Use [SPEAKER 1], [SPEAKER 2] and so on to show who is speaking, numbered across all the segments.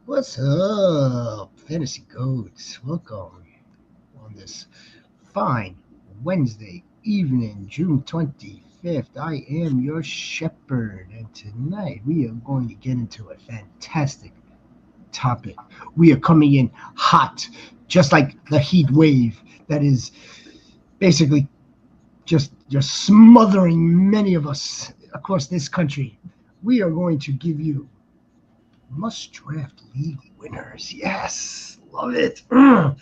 [SPEAKER 1] What's up, Fantasy Goats? Welcome on this fine Wednesday evening, June 25th. I am your shepherd, and tonight we are going to get into a fantastic topic. We are coming in hot, just like the heat wave that is basically just smothering many of us across this country. We are going to give you must draft league winners. Yes, love it. But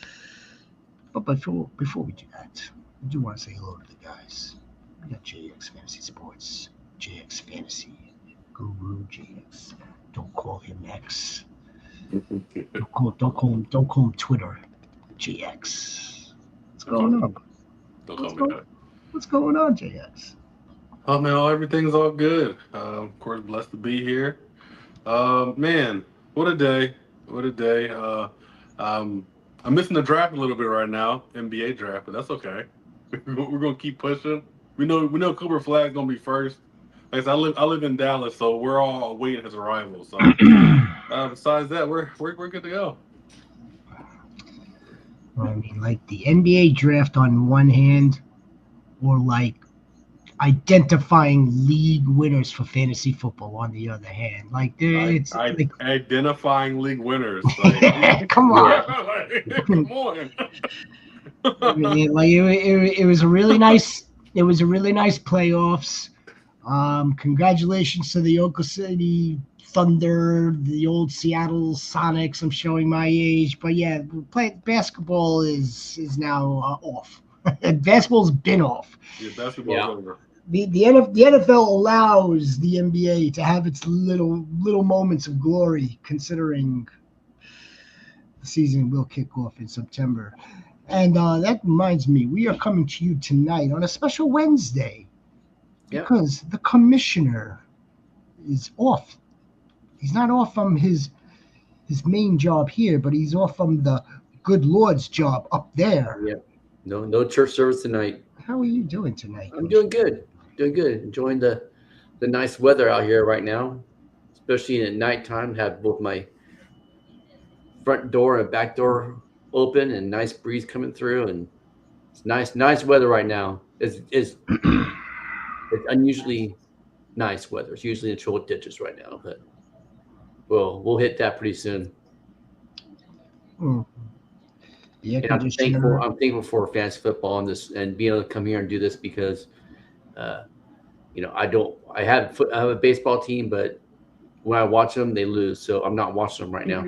[SPEAKER 1] before we do that, I do want to say hello to the guys. We got JX Fantasy Sports, JX Fantasy, Guru JX. Don't call him X. Don't call him Twitter. JX. What's going on?
[SPEAKER 2] Don't
[SPEAKER 1] What's
[SPEAKER 2] call me
[SPEAKER 1] going
[SPEAKER 2] that.
[SPEAKER 1] What's going on, JX?
[SPEAKER 2] Oh man, everything's all good. Of course, blessed to be here. Man, what a day! What a day! Um, I'm missing the draft a little bit right now, NBA draft, but that's okay. We're gonna keep pushing. We know Cooper Flag's gonna be first. Like I said, I live in Dallas, so we're all waiting his arrival. So besides that, we're good to go.
[SPEAKER 1] I mean, like the NBA draft on one hand, or like identifying league winners for fantasy football on the other hand. Like there, it's
[SPEAKER 2] I
[SPEAKER 1] like,
[SPEAKER 2] identifying league winners. Like,
[SPEAKER 1] come on.
[SPEAKER 2] come on.
[SPEAKER 1] I mean, like it was a really nice. It was a really nice playoffs. Congratulations to the Oklahoma City Thunder, the old Seattle Sonics. I'm showing my age, but yeah, basketball is now off. Basketball's been off.
[SPEAKER 2] Yeah, basketball's
[SPEAKER 3] Yeah.
[SPEAKER 2] over.
[SPEAKER 1] The NFL allows the NBA to have its little moments of glory, considering the season will kick off in September. And that reminds me, we are coming to you tonight on a special Wednesday
[SPEAKER 3] Yep.
[SPEAKER 1] because the commissioner is off. He's not off from his main job here, but he's off from the good Lord's job up there.
[SPEAKER 3] Yep. No church service tonight.
[SPEAKER 1] How are you doing tonight,
[SPEAKER 3] I'm doing
[SPEAKER 1] Commissioner?
[SPEAKER 3] good. Doing good. Enjoying the nice weather out here right now, especially at nighttime. Have both my front door and back door open and nice breeze coming through, and it's nice weather right now. It's unusually nice weather. It's usually in triple digits right now, but we'll hit that pretty soon.
[SPEAKER 1] Mm, the air
[SPEAKER 3] And I'm thankful.
[SPEAKER 1] conditioner.
[SPEAKER 3] I'm thankful for fantasy football and this and being able to come here and do this because uh, I don't. I have a baseball team, but when I watch them, they lose. So I'm not watching them right now.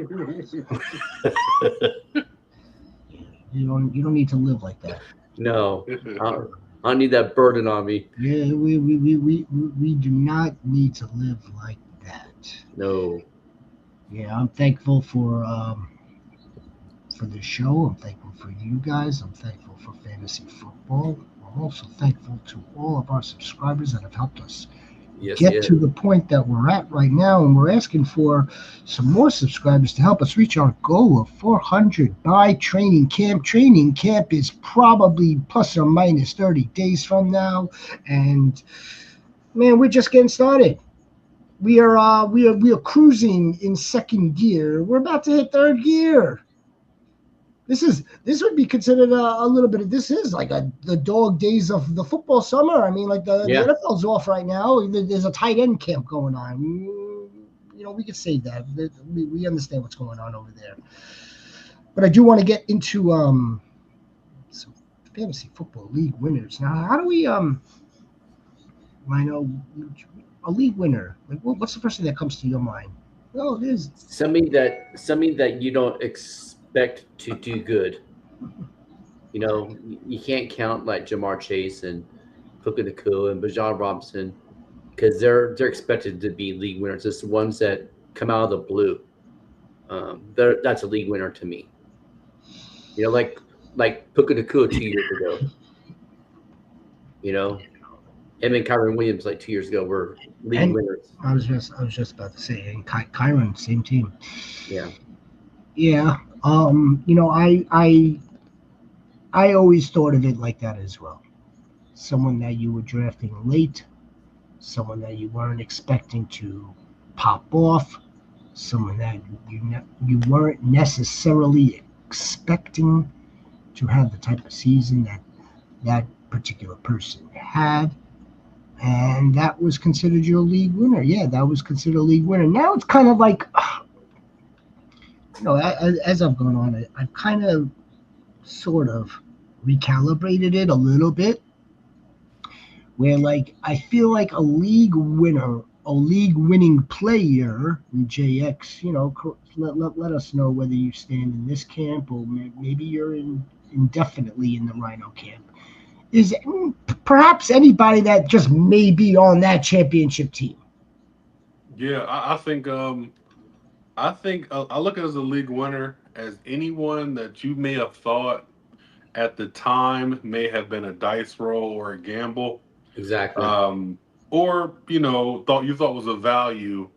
[SPEAKER 1] You don't need to live like that.
[SPEAKER 3] No, I, I need that burden on me.
[SPEAKER 1] Yeah, we do not need to live like that.
[SPEAKER 3] No.
[SPEAKER 1] Yeah, I'm thankful for the show. I'm thankful for you guys. I'm thankful for fantasy football. I'm also thankful to all of our subscribers that have helped us
[SPEAKER 3] Yes,
[SPEAKER 1] get
[SPEAKER 3] yeah.
[SPEAKER 1] to the point that we're at right now, and we're asking for some more subscribers to help us reach our goal of 400 by training camp. Training camp is probably plus or minus 30 days from now, and man, we're just getting started. We are cruising in second gear. We're about to hit third gear. This would be considered a little bit of this is like the dog days of the football summer. I mean, like the
[SPEAKER 3] Yeah.
[SPEAKER 1] NFL's off right now. There's a tight end camp going on. We could save that. We understand what's going on over there. But I do want to get into some fantasy football league winners. Now, how do we Rhino, a league winner? Like, what's the first thing that comes to your mind? Well, it is.
[SPEAKER 3] Somebody that you don't expect to do good. You can't count like Jamar Chase and Puka Nakua and Bajan Robinson because they're expected to be league winners. It's the ones that come out of the blue. That's a league winner to me. Like Puka Nakua 2 years ago. You know, him and Kyron Williams like 2 years ago were league
[SPEAKER 1] And
[SPEAKER 3] winners.
[SPEAKER 1] I was just about to say, and Kyron, same team.
[SPEAKER 3] Yeah,
[SPEAKER 1] Yeah. I always thought of it like that as well. Someone that you were drafting late, someone that you weren't expecting to pop off, someone that you weren't necessarily expecting to have the type of season that that particular person had, and that was considered your league winner. Yeah, that was considered a league winner. Now it's kind of like, as I've gone on, I've kind of sort of recalibrated it a little bit, where like I feel like a league winner, a league winning player, JX, let us know whether you stand in this camp or maybe you're indefinitely in the Rhino camp. Is perhaps anybody that just may be on that championship team.
[SPEAKER 2] Yeah, I think I look at as a league winner as anyone that you may have thought at the time may have been a dice roll or a gamble,
[SPEAKER 3] Exactly.
[SPEAKER 2] or thought was a value,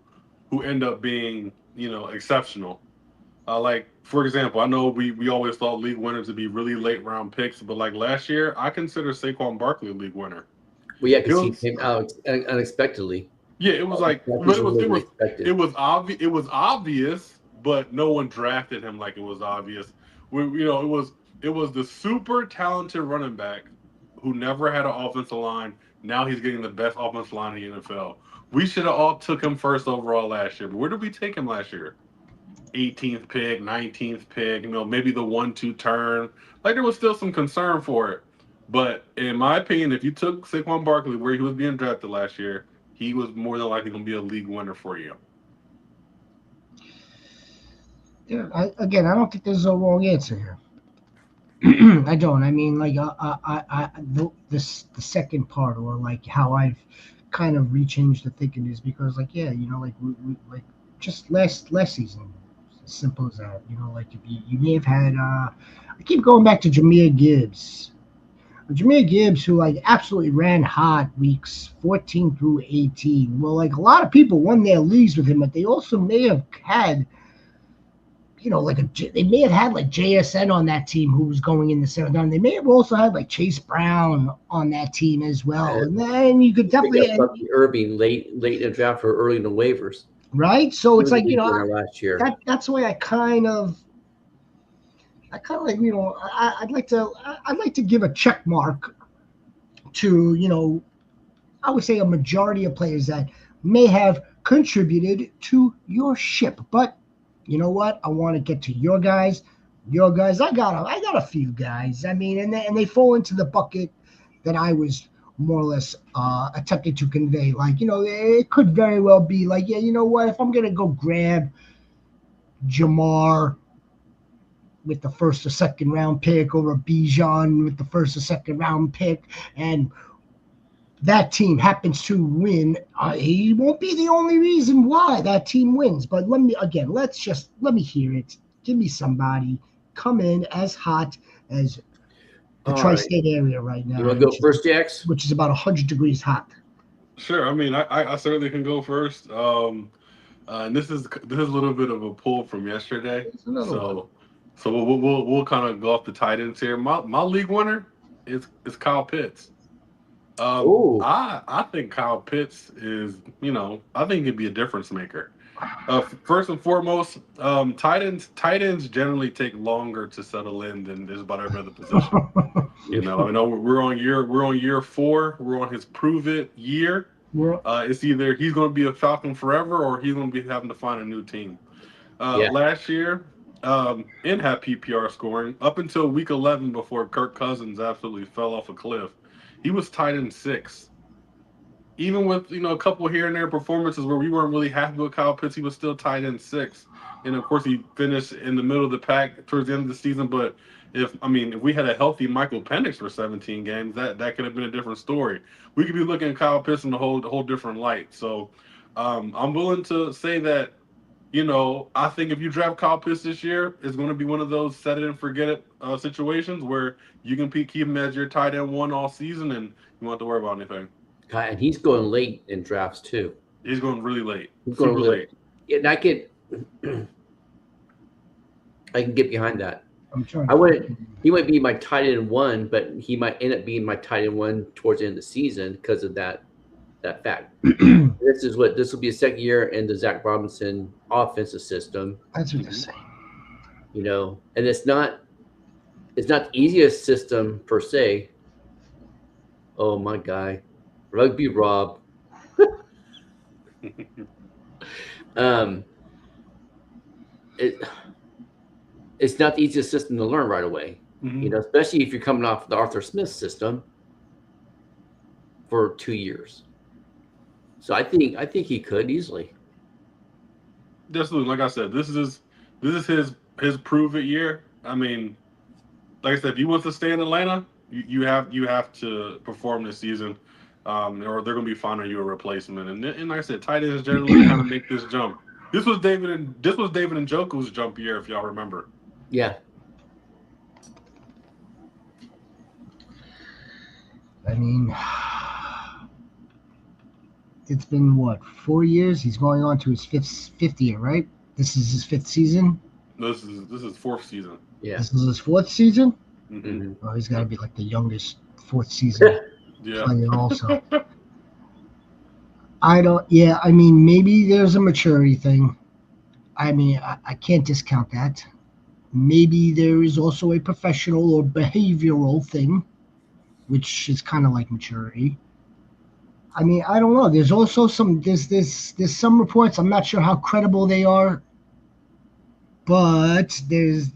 [SPEAKER 2] who end up being exceptional. Like for example, I know we always thought league winners to be really late round picks, but like last year, I consider Saquon Barkley a league winner.
[SPEAKER 3] Well, yeah,
[SPEAKER 2] It
[SPEAKER 3] because he
[SPEAKER 2] was
[SPEAKER 3] came out unexpectedly.
[SPEAKER 2] Yeah, it was like, but
[SPEAKER 3] Nothing wasn't expected.
[SPEAKER 2] it was obvious, but no one drafted him like it was obvious. It was the super talented running back who never had an offensive line. Now he's getting the best offensive line in the NFL. We should have all took him first overall last year. But where did we take him last year? 18th pick, 19th pick, maybe the 1-2 turn. Like there was still some concern for it. But in my opinion, if you took Saquon Barkley where he was being drafted last year, he was more than likely going to be a league winner for you.
[SPEAKER 1] Yeah, I don't think there's a wrong answer here. I don't. I mean, like, the second part, or like how I've kind of rechanged the thinking, is because, like, yeah, like like just last season, as simple as that. Like if you may have had, I keep going back to Jameer Gibbs. Jameer Gibbs, who like absolutely ran hot weeks 14 through 18. Well, like a lot of people won their leagues with him, but they also may have had, they may have had like JSN on that team who was going in the seventh round. They may have also had like Chase Brown on that team as well. And then you could definitely,
[SPEAKER 3] Irving late in the draft or early in the waivers.
[SPEAKER 1] Right? So
[SPEAKER 3] He
[SPEAKER 1] it's
[SPEAKER 3] was a
[SPEAKER 1] like,
[SPEAKER 3] league winner last year.
[SPEAKER 1] that's why I kind of like, I'd like to give a check mark to, I would say a majority of players that may have contributed to your ship. But you know what? I want to get to your guys. Your guys, I got a few guys. I mean, and they fall into the bucket that I was more or less attempting to convey. Like, it could very well be like, yeah, you know what? If I'm gonna go grab Jamar with the first or second round pick, or a Bijan with the first or second round pick, and that team happens to win, he won't be the only reason why that team wins. But let me hear it. Give me somebody come in as hot as the tri-state area right now.
[SPEAKER 3] You want to go first, Jax?
[SPEAKER 1] Which is about 100 degrees hot.
[SPEAKER 2] Sure. I mean, I certainly can go first. And this is a little bit of a pull from yesterday. So we'll kind of go off the tight ends here. My league winner is Kyle Pitts. I think Kyle Pitts is, I think he'd be a difference maker. First and foremost, tight ends generally take longer to settle in than just about every other position. I know we're on year 4. We're on his prove it year. It's either he's going to be a Falcon forever or he's going to be having to find a new team. Last year, in had PPR scoring up until week 11 before Kirk Cousins absolutely fell off a cliff. He was tight end 6. Even with a couple here and there performances where we weren't really happy with Kyle Pitts, he was still tight end 6. And of course, he finished in the middle of the pack towards the end of the season. But if we had a healthy Michael Penix for 17 games, that could have been a different story. We could be looking at Kyle Pitts in a whole different light. So I'm willing to say that, I think if you draft Kyle Pitts this year, it's going to be one of those set it and forget it situations where you can keep him as your tight end 1 all season and you won't have to worry about anything.
[SPEAKER 3] And he's going late in drafts too.
[SPEAKER 2] He's going really late.
[SPEAKER 3] He's going really late. Yeah, and I can get behind that. He might be my tight end 1, but he might end up being my tight end 1 towards the end of the season because of that that fact. This will be a second year in the Zach Robinson offensive system.
[SPEAKER 1] That's what they're saying.
[SPEAKER 3] And it's not the easiest system per se. Oh my guy, Rugby Rob. It's not the easiest system to learn right away. Especially if you're coming off the Arthur Smith system for 2 years. So I think he could easily.
[SPEAKER 2] Absolutely. Like I said, this is his prove it year. I mean, like I said, if he wants to stay in Atlanta, you have to perform this season, or they're going to be finding you a replacement. And like I said, tight ends generally kind of make this jump. This was David Njoku's jump year, if y'all remember.
[SPEAKER 3] Yeah.
[SPEAKER 1] I mean, it's been what, 4 years? He's going on to his fifth year, right? This is his 5th season.
[SPEAKER 2] This is 4th season.
[SPEAKER 3] Yeah.
[SPEAKER 1] This is his 4th season.
[SPEAKER 3] Mm-hmm.
[SPEAKER 1] Oh, he's got to be like the youngest 4th season player, also. I mean, maybe there's a maturity thing. I mean, I can't discount that. Maybe there is also a professional or behavioral thing, which is kind of like maturity. I mean, I don't know. There's also there's some reports. I'm not sure how credible they are, but there's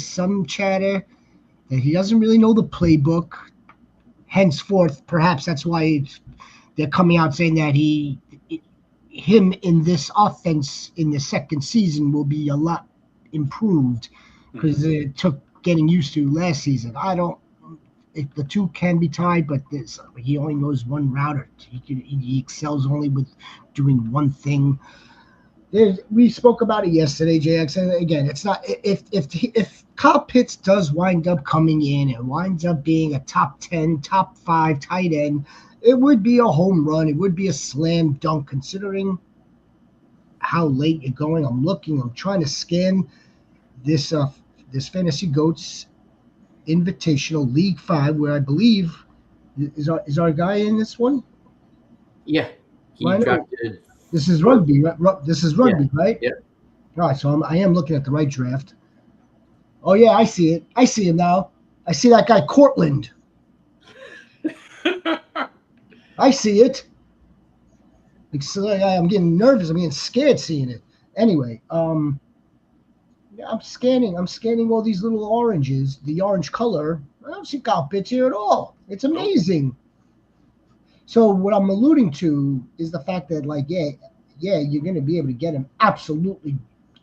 [SPEAKER 1] some chatter that he doesn't really know the playbook. Henceforth, perhaps that's why they're coming out saying that him in this offense in the second season will be a lot improved because it took getting used to last season. If the two can be tied, but he only knows one router. He excels only with doing one thing. We spoke about it yesterday, JX, and again, it's not if Kyle Pitts does wind up coming in and winds up being a top 10, top 5 tight end, it would be a home run. It would be a slam dunk, considering how late you're going. I'm trying to scan this Fantasy Goats Invitational League 5, where I believe is our guy in this one.
[SPEAKER 3] Yeah, he
[SPEAKER 1] Rhino?
[SPEAKER 3] drafted.
[SPEAKER 1] This is rugby. This is rugby, right?
[SPEAKER 3] Yeah.
[SPEAKER 1] All right, so I am looking at the right draft. Oh yeah, I see it. I see him now. I see that guy Cortland. I see it. I'm getting nervous. I'm getting scared seeing it. Anyway, I'm scanning all these little oranges, the orange color. I don't see Kyle Pitts here at all. It's amazing. So what I'm alluding to is the fact that, like, you're going to be able to get him absolutely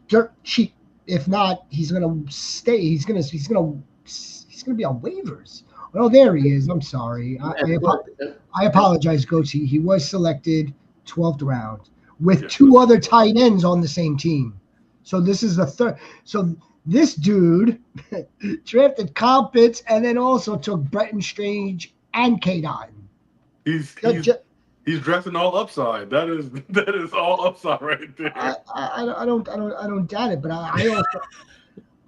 [SPEAKER 1] dirt cheap. If not, he's going to stay. He's going to be on waivers. Well, there he is. I'm sorry. I apologize, Goats. He was selected 12th round with 2 other tight ends on the same team. So this is the third. So this dude drafted Kyle Pitts and then also took Bretton Strange and K-Dot.
[SPEAKER 2] He's drafting all upside. That is all upside right there.
[SPEAKER 1] I don't doubt it, but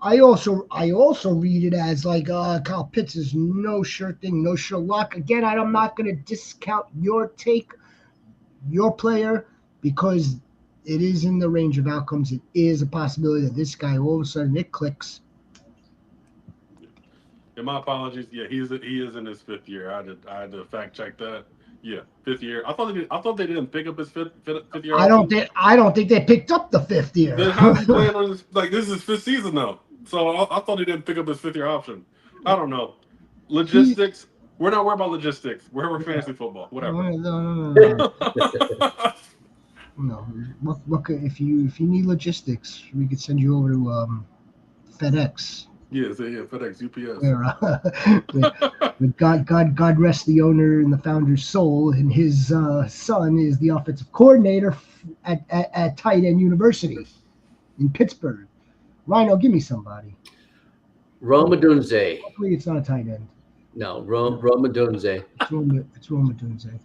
[SPEAKER 1] I also read it as like Kyle Pitts is no sure thing, no sure luck. Again, I'm not going to discount your take, your player, because it is in the range of outcomes. It is a possibility that this guy all of a sudden it clicks.
[SPEAKER 2] Yeah, my apologies. Yeah, he is in his 5th year. I had to fact check that. Yeah, 5th year. I thought they didn't pick up his fifth year.
[SPEAKER 1] I don't think they picked up the 5th year.
[SPEAKER 2] Then how's he playing on this? Like, this is his 5th season though. So I thought he didn't pick up his 5th year option. I don't know. Logistics. We're not worried about logistics. We're fantasy football. Whatever.
[SPEAKER 1] No. Look, if you need logistics, we could send you over to FedEx.
[SPEAKER 2] Yeah, FedEx, UPS.
[SPEAKER 1] Where, God rest the owner and the founder's soul, and his son is the offensive coordinator at Tight End University in Pittsburgh. Rhino, give me somebody.
[SPEAKER 3] Rome Odunze.
[SPEAKER 1] Hopefully it's not a tight end.
[SPEAKER 3] No, Rome Odunze.
[SPEAKER 1] It's Rome Odunze.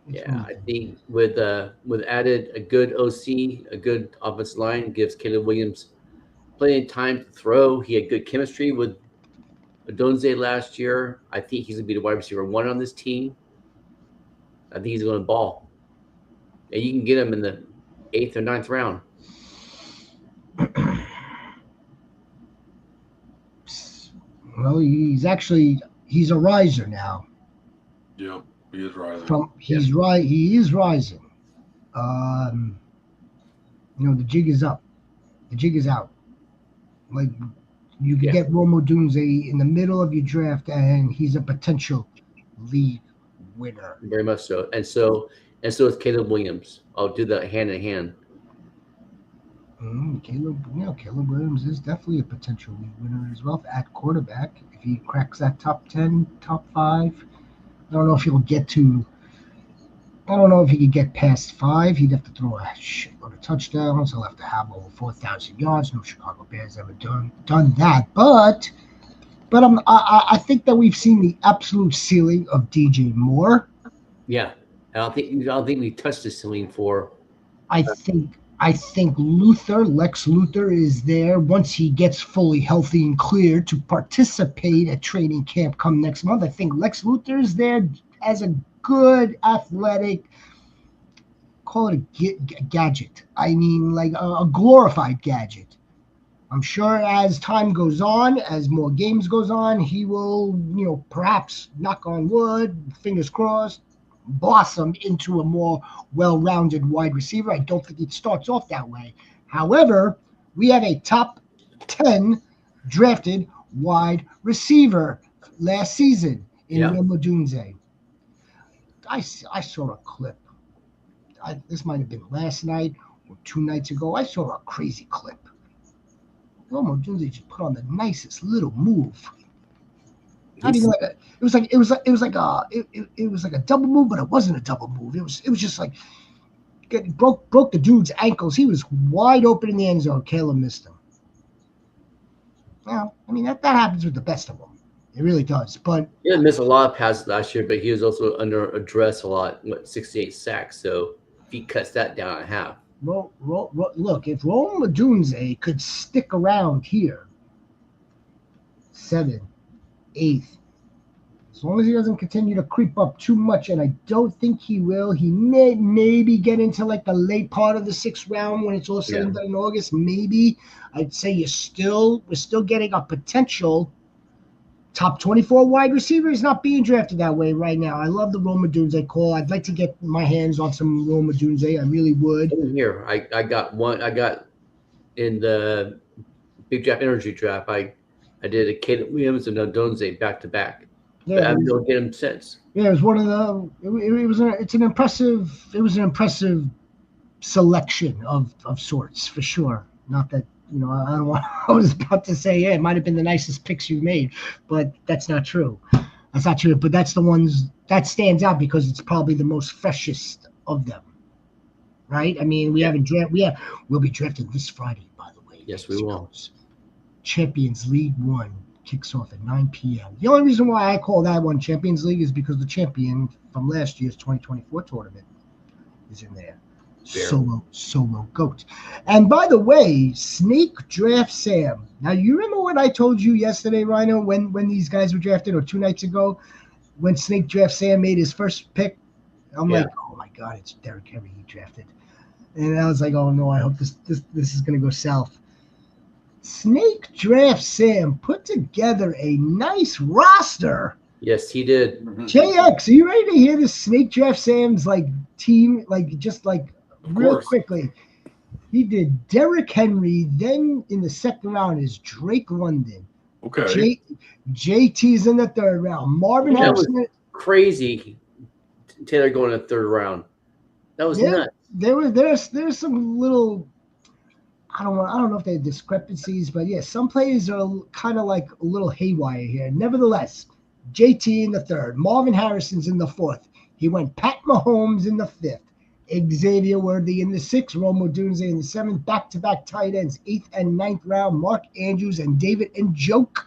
[SPEAKER 3] Yeah, I think with added a good OC, a good offensive line, gives Caleb Williams plenty of time to throw. He had good chemistry with Odunze last year. I think he's going to be the wide receiver 1 on this team. I think he's going to ball. And you can get him in the 8th or 9th round.
[SPEAKER 1] Well, he's a riser now.
[SPEAKER 2] Yeah, he is rising.
[SPEAKER 1] He is rising. The jig is up. The jig is out. Like, you can get Romo Dunze in the middle of your draft, and he's a potential league winner.
[SPEAKER 3] Very much so. And so is Caleb Williams. I'll do that hand in hand.
[SPEAKER 1] Caleb Williams is definitely a potential league winner as well at quarterback. If he cracks that top 10, top 5, I don't know if he could get past 5. He'd have to throw a shitload of touchdowns. He'll have to have over 4,000 yards. No Chicago Bears ever done that. But I think that we've seen the absolute ceiling of DJ Moore.
[SPEAKER 3] Yeah, I don't think we touched the ceiling for.
[SPEAKER 1] I think Lex Luthor is there once he gets fully healthy and clear to participate at training camp come next month. I think Lex Luthor is there as a good athletic, call it a gadget. I mean, like a glorified gadget. I'm sure as time goes on, as more games goes on, he will, perhaps, knock on wood, fingers crossed, blossom into a more well-rounded wide receiver. I don't think he starts off that way. However, we have a top 10 drafted wide receiver last season in Rome Odunze. I saw a clip. This might have been last night or 2 nights ago. I saw a crazy clip. Rome Odunze just put on the nicest little move. Not even like it was like a double move, but it wasn't a double move. It was just like broke the dude's ankles. He was wide open in the end zone. Caleb missed him. Well, I mean that happens with the best of them. It really does. But
[SPEAKER 3] he didn't miss a lot of passes last year, but he was also under address a lot. 68 sacks. So if he cuts that down in half.
[SPEAKER 1] Look, if Rome Odunze could stick around here, 7th, 8th, as long as he doesn't continue to creep up too much, and I don't think he will. He may maybe get into like the late part of the 6th round when it's all said and done in August. Maybe. I'd say we're still getting a potential top 24 wide receiver. Is not being drafted that way right now. I love the Rome Odunze call. I'd like to get my hands on some Rome Odunze. I really would.
[SPEAKER 3] Here, I got one. I got in the Big Draft Energy Draft. I did a Caleb Williams and Odunze back to back. Yeah, but I haven't get him since.
[SPEAKER 1] Yeah, it was one of the. It was an impressive selection of sorts for sure. Not that I don't want. I was about to say, it might have been the nicest picks you made, but that's not true. That's not true. But that's the ones that stands out because it's probably the most freshest of them, right? I mean, we'll be drafting this Friday, by the way.
[SPEAKER 3] Yes, we will.
[SPEAKER 1] Champions League 1 kicks off at 9 p.m. The only reason why I call that one Champions League is because the champion from last year's 2024 tournament is in there. Solo goat. And by the way, Snake Draft Sam. Now, you remember what I told you yesterday, Rhino, when these guys were drafted, or 2 nights ago, when Snake Draft Sam made his first pick? I'm like, oh my God, it's Derrick Henry he drafted. And I was like, oh no, I hope this is going to go south. Snake Draft Sam put together a nice roster.
[SPEAKER 3] Yes, he did.
[SPEAKER 1] JX, are you ready to hear this Snake Draft Sam's team? Real quickly. He did Derrick Henry, then in the 2nd round is Drake London.
[SPEAKER 2] Okay.
[SPEAKER 1] JT's in the 3rd round. Marvin Harrison.
[SPEAKER 3] Was crazy. Taylor going in the 3rd round. That was nuts.
[SPEAKER 1] There's some little. I don't know if they have discrepancies, but some players are kind of like a little haywire here. Nevertheless, JT in the 3rd, Marvin Harrison's in the 4th. He went Pat Mahomes in the 5th, Xavier Worthy in the 6th, Rome Odunze in the 7th, back-to-back tight ends, 8th and 9th round, Mark Andrews and David Njoku.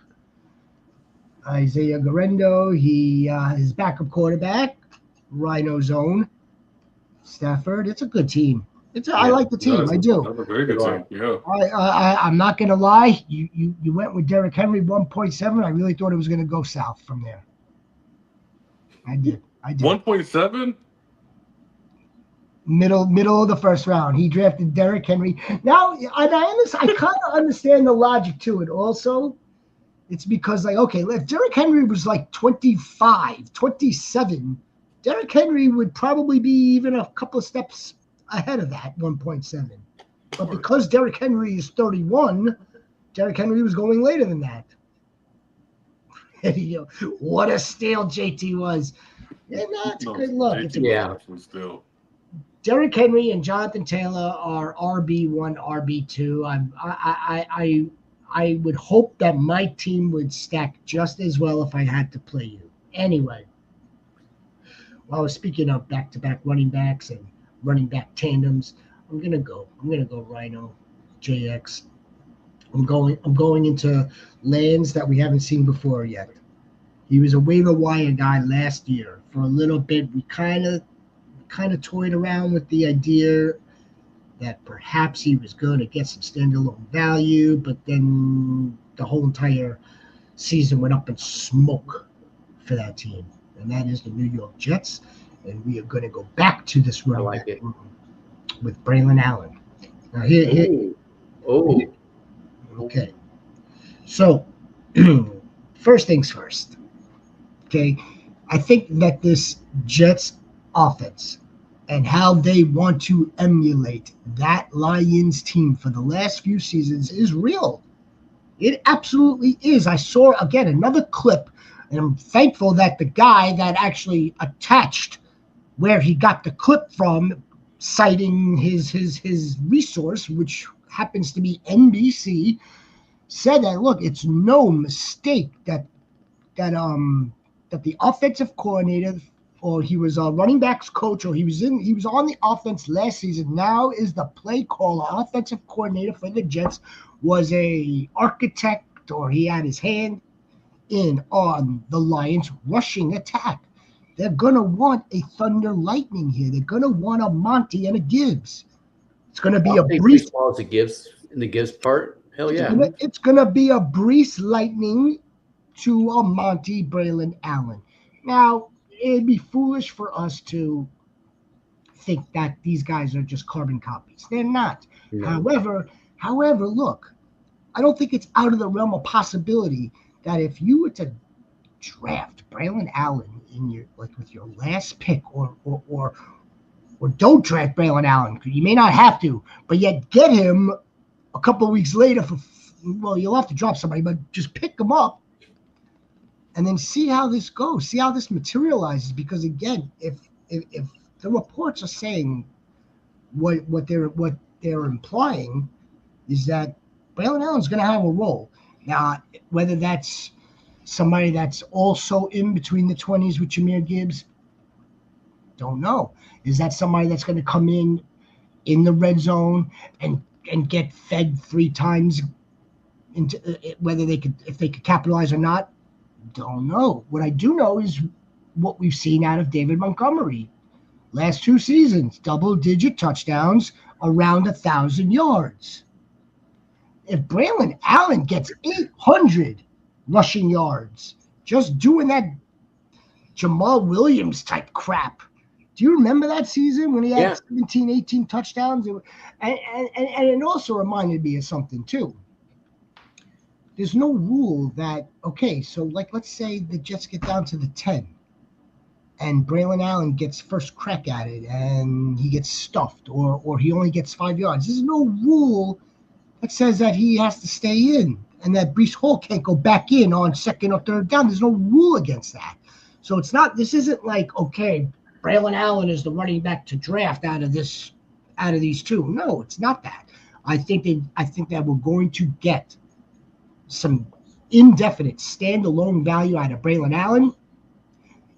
[SPEAKER 1] Isaiah Garendo, his backup quarterback, Rhino's own Stafford. It's a good team. I like the team. I do.
[SPEAKER 2] That's a very good team. Yeah.
[SPEAKER 1] I'm not gonna lie. You went with Derrick Henry 1.7. I really thought it was gonna go south from there. I did.
[SPEAKER 2] 1.7.
[SPEAKER 1] Middle of the first round. He drafted Derrick Henry. Now, and I kind of understand the logic to it also. It's because, like, okay, if Derrick Henry was like 25, 27, Derrick Henry would probably be even a couple of steps ahead of that 1.7. But because Derrick Henry is 31, Derrick Henry was going later than that. What a steal JT was. Yeah, no, it's a good look.
[SPEAKER 2] Still.
[SPEAKER 1] Derrick Henry and Jonathan Taylor are RB1, RB2. I would hope that my team would stack just as well if I had to play you. Anyway, while we're speaking of back-to-back running backs and running back tandems, I'm gonna go Rhino, JX. I'm going into lands that we haven't seen before yet. He was a waiver wire guy last year. For a little bit, we kind of toyed around with the idea that perhaps he was going to get some standalone value, but then the whole entire season went up in smoke for that team, and that is the New York Jets. And we are going to go back to this running back room with Braylon Allen. Now here. Okay. So, first things first. Okay, I think that this Jets offense and how they want to emulate that Lions team for the last few seasons is real. It absolutely is. I saw, again, another clip, and I'm thankful that the guy that actually attached where he got the clip from, citing his resource, which happens to be NBC, said that, look, it's no mistake that the offensive coordinator, or he was a running backs coach, or he was on the offense last season. Now is the play caller, offensive coordinator for the Jets, was a architect, or he had his hand in on the Lions rushing attack. They're gonna want a Thunder Lightning here. They're gonna want a Monty and a Gibbs. It's gonna be a Brees.
[SPEAKER 3] A Gibbs in the Gibbs part. Hell yeah!
[SPEAKER 1] It's gonna be a Brees Lightning to a Monty Braylon Allen. Now, it'd be foolish for us to think that these guys are just carbon copies. They're not. No. However, look, I don't think it's out of the realm of possibility that if you were to draft Braylon Allen in your with your last pick, or don't draft Braylon Allen, because you may not have to, but yet get him a couple of weeks later you'll have to drop somebody, but just pick him up. And then see how this goes, see how this materializes. Because again, if the reports are saying what they're implying is that Braylon Allen's going to have a role. Now, whether that's somebody that's also in between the 20s with Jahmyr Gibbs, don't know. Is that somebody that's going to come in the red zone and get fed 3 times into whether if they could capitalize or not? Don't know. What I do know is what we've seen out of David Montgomery. Last 2 seasons, double-digit touchdowns, around 1,000 yards. If Braylon Allen gets 800 rushing yards, just doing that Jamal Williams type crap. Do you remember that season when he had 17, 18 touchdowns? And it also reminded me of something, too. There's no rule that, okay, so let's say the Jets get down to the 10 and Braylon Allen gets first crack at it and he gets stuffed or he only gets 5 yards. There's no rule that says that he has to stay in and that Breece Hall can't go back in on second or third down. There's no rule against that. So this isn't like, okay, Braylon Allen is the running back to draft out of these 2. No, it's not that. I think that we're going to get some indefinite standalone value out of Braylon Allen,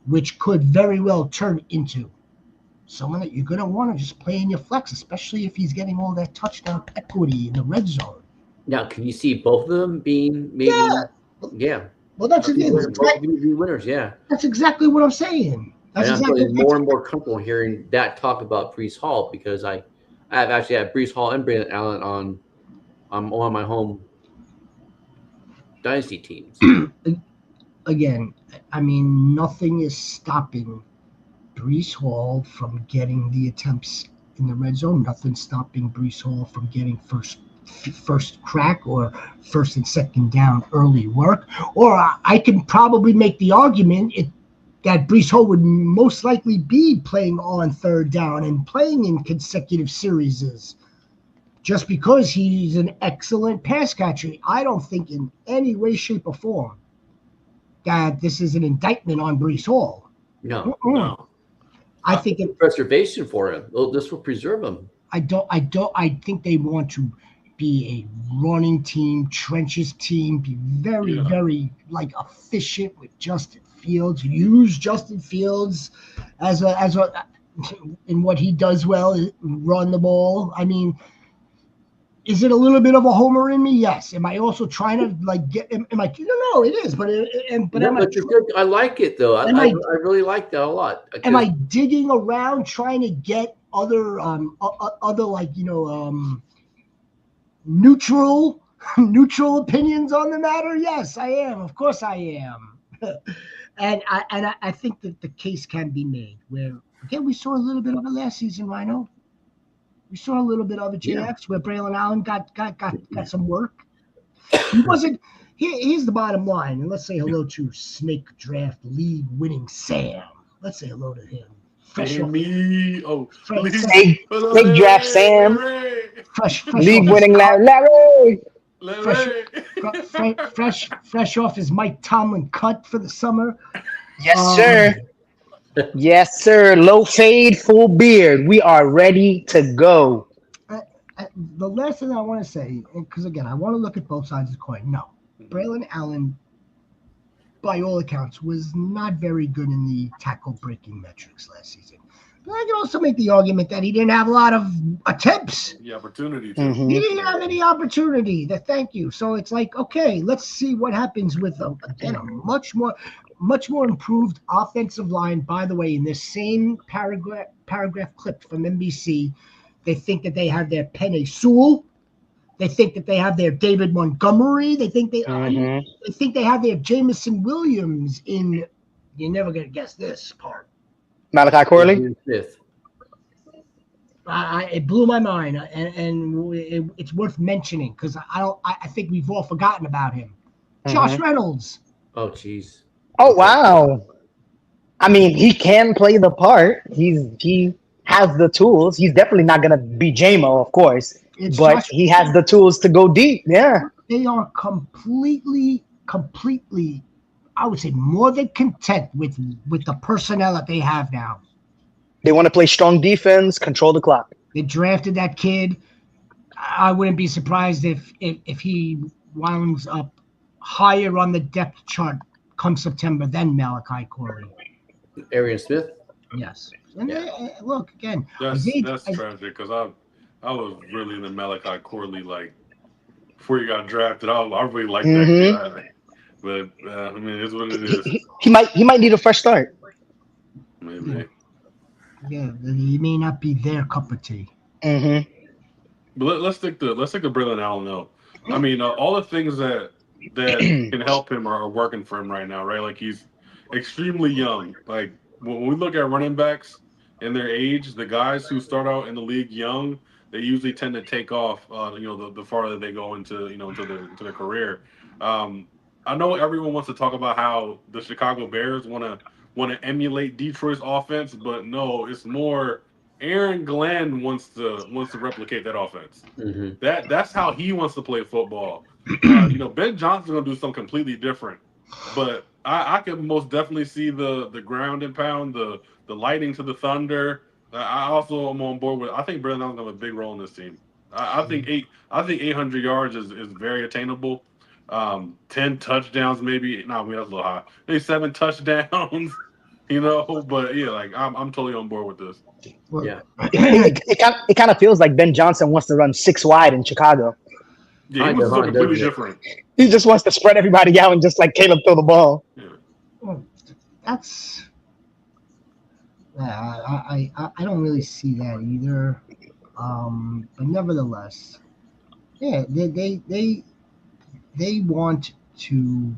[SPEAKER 1] which could very well turn into someone that you're going to want to just play in your flex, especially if he's getting all that touchdown equity in the red zone.
[SPEAKER 3] Now, can you see both of them being maybe? Yeah.
[SPEAKER 1] Well, that's
[SPEAKER 3] winners. Yeah.
[SPEAKER 1] That's exactly what I'm saying.
[SPEAKER 3] I'm feeling more and more comfortable hearing that talk about Breece Hall, because I've actually had Breece Hall and Braylon Allen on my home dynasty teams.
[SPEAKER 1] Again, I mean, nothing is stopping Breece Hall from getting the attempts in the red zone. Nothing stopping Brees Hall from getting first crack or first and second down early work. Or I can probably make the argument that Brees Hall would most likely be playing on third down and playing in consecutive series just because he's an excellent pass catcher. I don't think in any way, shape, or form that this is an indictment on Brees Hall.
[SPEAKER 3] No.
[SPEAKER 2] No.
[SPEAKER 1] I think it,
[SPEAKER 3] preservation for him. Well, this will preserve him.
[SPEAKER 1] I think they want to be a running team, trenches team, be very, very like efficient with Justin Fields. Use Justin Fields as a in what he does well, run the ball. I mean, is it a little bit of a homer in me? Yes. Am I also trying to like get? Am I? No, it is. But
[SPEAKER 3] You're good. I like it though. I really like that a lot.
[SPEAKER 1] Am I digging around trying to get other like neutral opinions on the matter? Yes, I am. Of course, I am. and I think that the case can be made where again we saw a little bit of it last season, Rhino. We saw a little bit of it, JX, where Braylon Allen got some work. He wasn't. Here's the bottom line, and let's say hello to Snake Draft League winning Sam. Let's say hello to him.
[SPEAKER 2] Me. Oh,
[SPEAKER 4] Snake Draft Sam. League winning Larry.
[SPEAKER 1] Fresh off his Mike Tomlin cut for the summer.
[SPEAKER 4] Yes, sir. Yes, sir. Low fade, full beard. We are ready to go.
[SPEAKER 1] The last thing I want to say, because again, I want to look at both sides of the coin. No, Braylon Allen, by all accounts, was not very good in the tackle breaking metrics last season. But I can also make the argument that he didn't have a lot of attempts.
[SPEAKER 2] The opportunity to.
[SPEAKER 4] Mm-hmm.
[SPEAKER 1] He didn't have any opportunity. Thank you. So it's like, okay, let's see what happens with again a much more improved offensive line. By the way, in this same paragraph clipped from NBC, they think that they have their Penei Sewell. They think that they have their David Montgomery. They think they think they have their Jamison Williams in. You're never gonna guess this part.
[SPEAKER 4] Malachi Corley.
[SPEAKER 1] It blew my mind, and it's worth mentioning because I think we've all forgotten about him. Josh Reynolds.
[SPEAKER 3] Oh, jeez.
[SPEAKER 4] Oh, wow. I mean, he can play the part. He has the tools. He's definitely not going to be J-Mo, of course, but he has the tools to go deep. Yeah.
[SPEAKER 1] They are completely, I would say, more than content with the personnel that they have now.
[SPEAKER 4] They want to play strong defense, control the clock.
[SPEAKER 1] They drafted that kid. I wouldn't be surprised if he winds up higher on the depth chart come September than Malachi Corley.
[SPEAKER 3] Arian Smith?
[SPEAKER 1] Yes. And look, again.
[SPEAKER 2] That's tragic because I was really into Malachi Corley like before he got drafted. I really liked that guy. But, I mean, it's what it is.
[SPEAKER 4] He might need a fresh start.
[SPEAKER 2] Maybe.
[SPEAKER 1] Yeah, he may not be their cup of tea.
[SPEAKER 4] Mm-hmm.
[SPEAKER 2] But let's stick to Braylon Allen though. I mean, all the things that can help him are working for him right now, right? Like he's extremely young. Like when we look at running backs and their age, the guys who start out in the league young, they usually tend to take off. The farther they go into their career. I know everyone wants to talk about how the Chicago Bears want to emulate Detroit's offense, but no, it's more Aaron Glenn wants to replicate that offense.
[SPEAKER 3] Mm-hmm.
[SPEAKER 2] That's how he wants to play football. Ben Johnson's gonna do something completely different, but I can most definitely see the ground and pound, the lighting to the thunder. I also am on board with. I think Braylon Allen's gonna have a big role in this team. I think 800 yards is very attainable. 10 touchdowns, maybe. No, I mean, that's a little high. Maybe 7 touchdowns. But yeah, like I'm totally on board with this.
[SPEAKER 3] Yeah,
[SPEAKER 4] it kind of feels like Ben Johnson wants to run 6 wide in Chicago.
[SPEAKER 2] Yeah, he wants something completely different.
[SPEAKER 4] He just wants to spread everybody out and just like Caleb throw the ball.
[SPEAKER 2] Yeah.
[SPEAKER 1] Well, that's. I don't really see that either. But nevertheless, yeah, they want to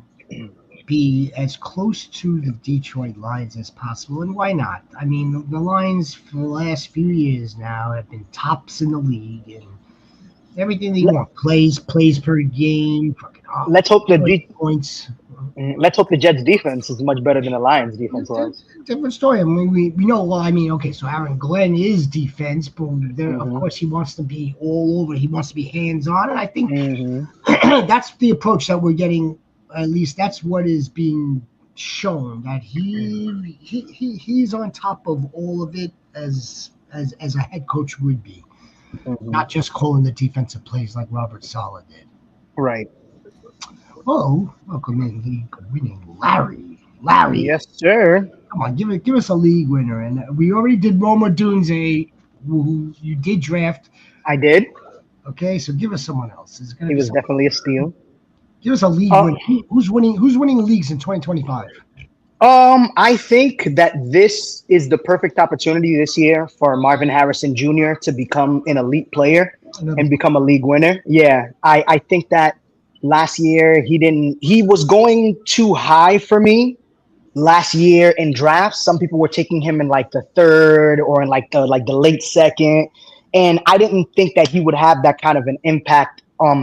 [SPEAKER 1] be as close to the Detroit Lions as possible, and why not? I mean, the Lions for the last few years now have been tops in the league and everything they
[SPEAKER 4] Let,
[SPEAKER 1] want. Plays per game, fucking
[SPEAKER 4] let's hope
[SPEAKER 1] points.
[SPEAKER 4] let's hope the Jets defense is much better than the Lions defense was.
[SPEAKER 1] Different story. I mean, we know. Well, I mean, okay, so Aaron Glenn is defense, but there, of course, he wants to be all over. He wants to be hands on, and I think that's the approach that we're getting. At least that's what is being shown, that he's on top of all of it as a head coach would be, not just calling the defensive plays like Robert Saleh did.
[SPEAKER 4] Right.
[SPEAKER 1] Oh, welcome in, league winning Larry. Larry.
[SPEAKER 4] Yes, sir.
[SPEAKER 1] Come on, give us a league winner. And we already did Roma Dunze, who you did draft.
[SPEAKER 4] I did.
[SPEAKER 1] Okay, so give us someone else.
[SPEAKER 4] He was definitely a steal.
[SPEAKER 1] Give us a league winner. Who's winning leagues in 2025?
[SPEAKER 4] I think that this is the perfect opportunity this year for Marvin Harrison Jr. to become an elite player and become a league winner. Yeah, I think that last year he was going too high for me last year in drafts. Some people were taking him in like the third or in like the late second, and I didn't think that he would have that kind of an impact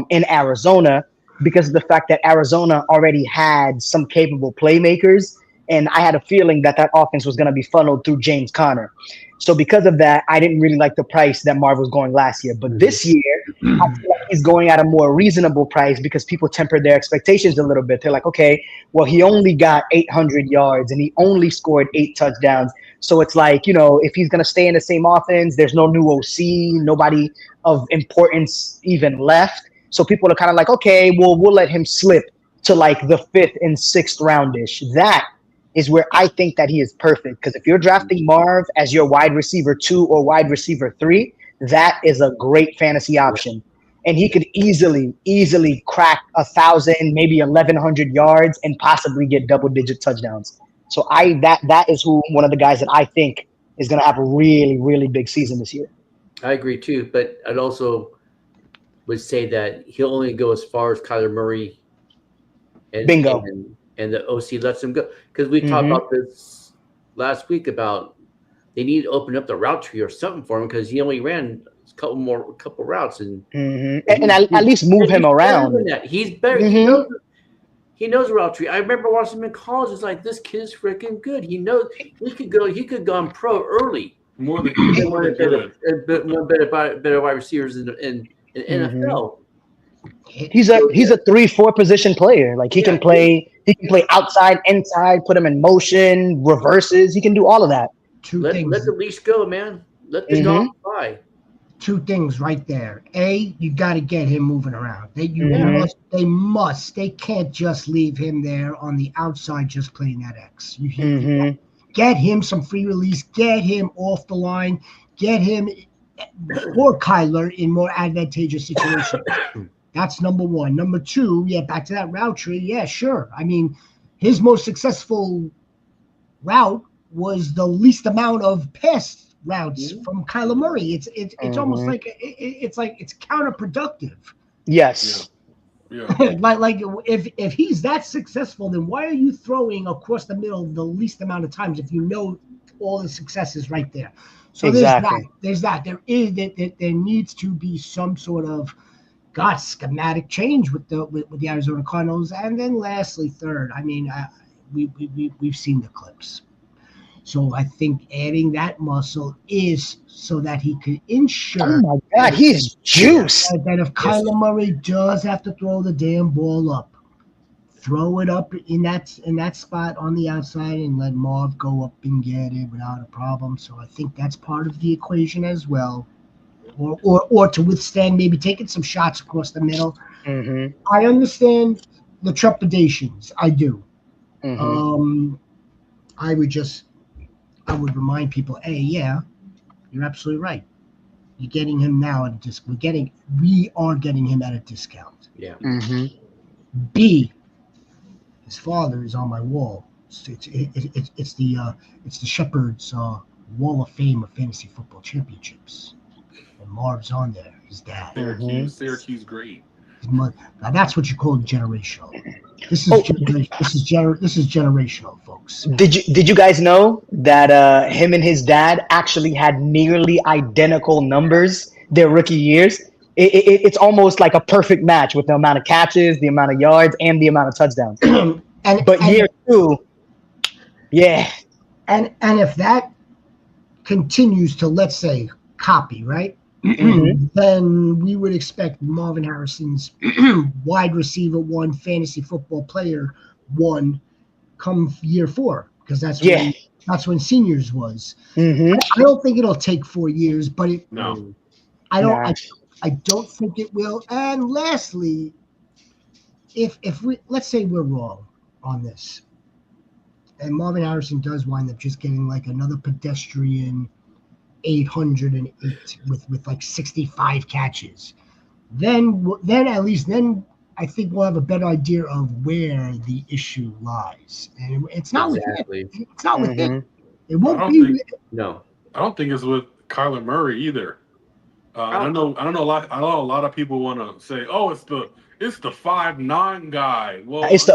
[SPEAKER 4] in Arizona because of the fact that Arizona already had some capable playmakers, and I had a feeling that offense was going to be funneled through James Conner. So because of that, I didn't really like the price that Marv was going last year. But this year, I feel like he's going at a more reasonable price because people tempered their expectations a little bit. They're like, okay, well, he only got 800 yards and he only scored 8 touchdowns. So it's like, if he's going to stay in the same offense, there's no new OC, nobody of importance even left. So people are kind of like, okay, well, we'll let him slip to like the 5th and 6th roundish. That is where I think that he is perfect. Because if you're drafting Marv as your wide receiver 2 or wide receiver 3, that is a great fantasy option. And he could easily crack 1,000, maybe 1,100 yards and possibly get double-digit touchdowns. So that is one of the guys that I think is going to have a really, really big season this year.
[SPEAKER 3] I agree too, but I'd also would say that he'll only go as far as Kyler Murray and
[SPEAKER 4] Bingo.
[SPEAKER 3] And the OC lets him go. Because we talked about this last week about they need to open up the route tree or something for him because he only ran a couple routes and
[SPEAKER 4] at least move him around.
[SPEAKER 3] He's better. He knows route tree. I remember watching him in college. It's like this kid's freaking good. He knows he could go on pro early.
[SPEAKER 2] More than
[SPEAKER 3] better wide receivers in NFL.
[SPEAKER 4] He's a 3-4 position player. Like he can play outside, inside, put him in motion, reverses. He can do all of that.
[SPEAKER 3] Let the leash go, man. Let the dog fly.
[SPEAKER 1] 2 things right there. A, you got to get him moving around. They must. They can't just leave him there on the outside just playing that X. Get him some free release. Get him off the line. Get him or Kyler in more advantageous situations. That's number 1. Number 2, back to that route tree. Yeah, sure. I mean, his most successful route was the least amount of pass routes from Kyler Murray. It's almost like it's counterproductive.
[SPEAKER 4] Yes.
[SPEAKER 2] Yeah.
[SPEAKER 1] like if he's that successful, then why are you throwing across the middle the least amount of times if you know all the success is right there? So there's that. There needs to be some sort of schematic change with the Arizona Cardinals. And then lastly, third, I mean, we've seen the clips. So I think adding that muscle is so that he could ensure.
[SPEAKER 4] Oh my God, he's juice.
[SPEAKER 1] That if Kyler Murray does have to throw the damn ball up, throw it up in that spot on the outside and let Marv go up and get it without a problem. So I think that's part of the equation as well. Or to withstand maybe taking some shots across the middle. I understand the trepidations. I do. I would remind people, A, yeah, you're absolutely right. You're getting him now at a discount. We are getting him at a discount.
[SPEAKER 3] Yeah.
[SPEAKER 1] B, his father is on my wall. It's the Shepherd's Wall of Fame of Fantasy Football Championships. And Marv's on there. His dad.
[SPEAKER 2] Syracuse great.
[SPEAKER 1] Now that's what you call generational. This is this is generational, folks.
[SPEAKER 4] Did you guys know that him and his dad actually had nearly identical numbers their rookie years? It's almost like a perfect match with the amount of catches, the amount of yards, and the amount of touchdowns. But year two, yeah,
[SPEAKER 1] and if that continues to, let's say, copy, right? Then we would expect Marvin Harrison's wide receiver 1, fantasy football player 1 come year 4, because that's when seniors was. I don't think it'll take 4 years, but I don't think it will. And lastly, if we, let's say we're wrong on this, and Marvin Harrison does wind up just getting like another pedestrian 808 with like 65 catches, then at least then I think we'll have a better idea of where the issue lies. And it's not with him. It's not with him. It won't be.
[SPEAKER 3] No,
[SPEAKER 2] I don't think it's with Kyler Murray either. I know a lot of people want to say, "Oh, it's the 5'9" guy." Well,
[SPEAKER 4] it's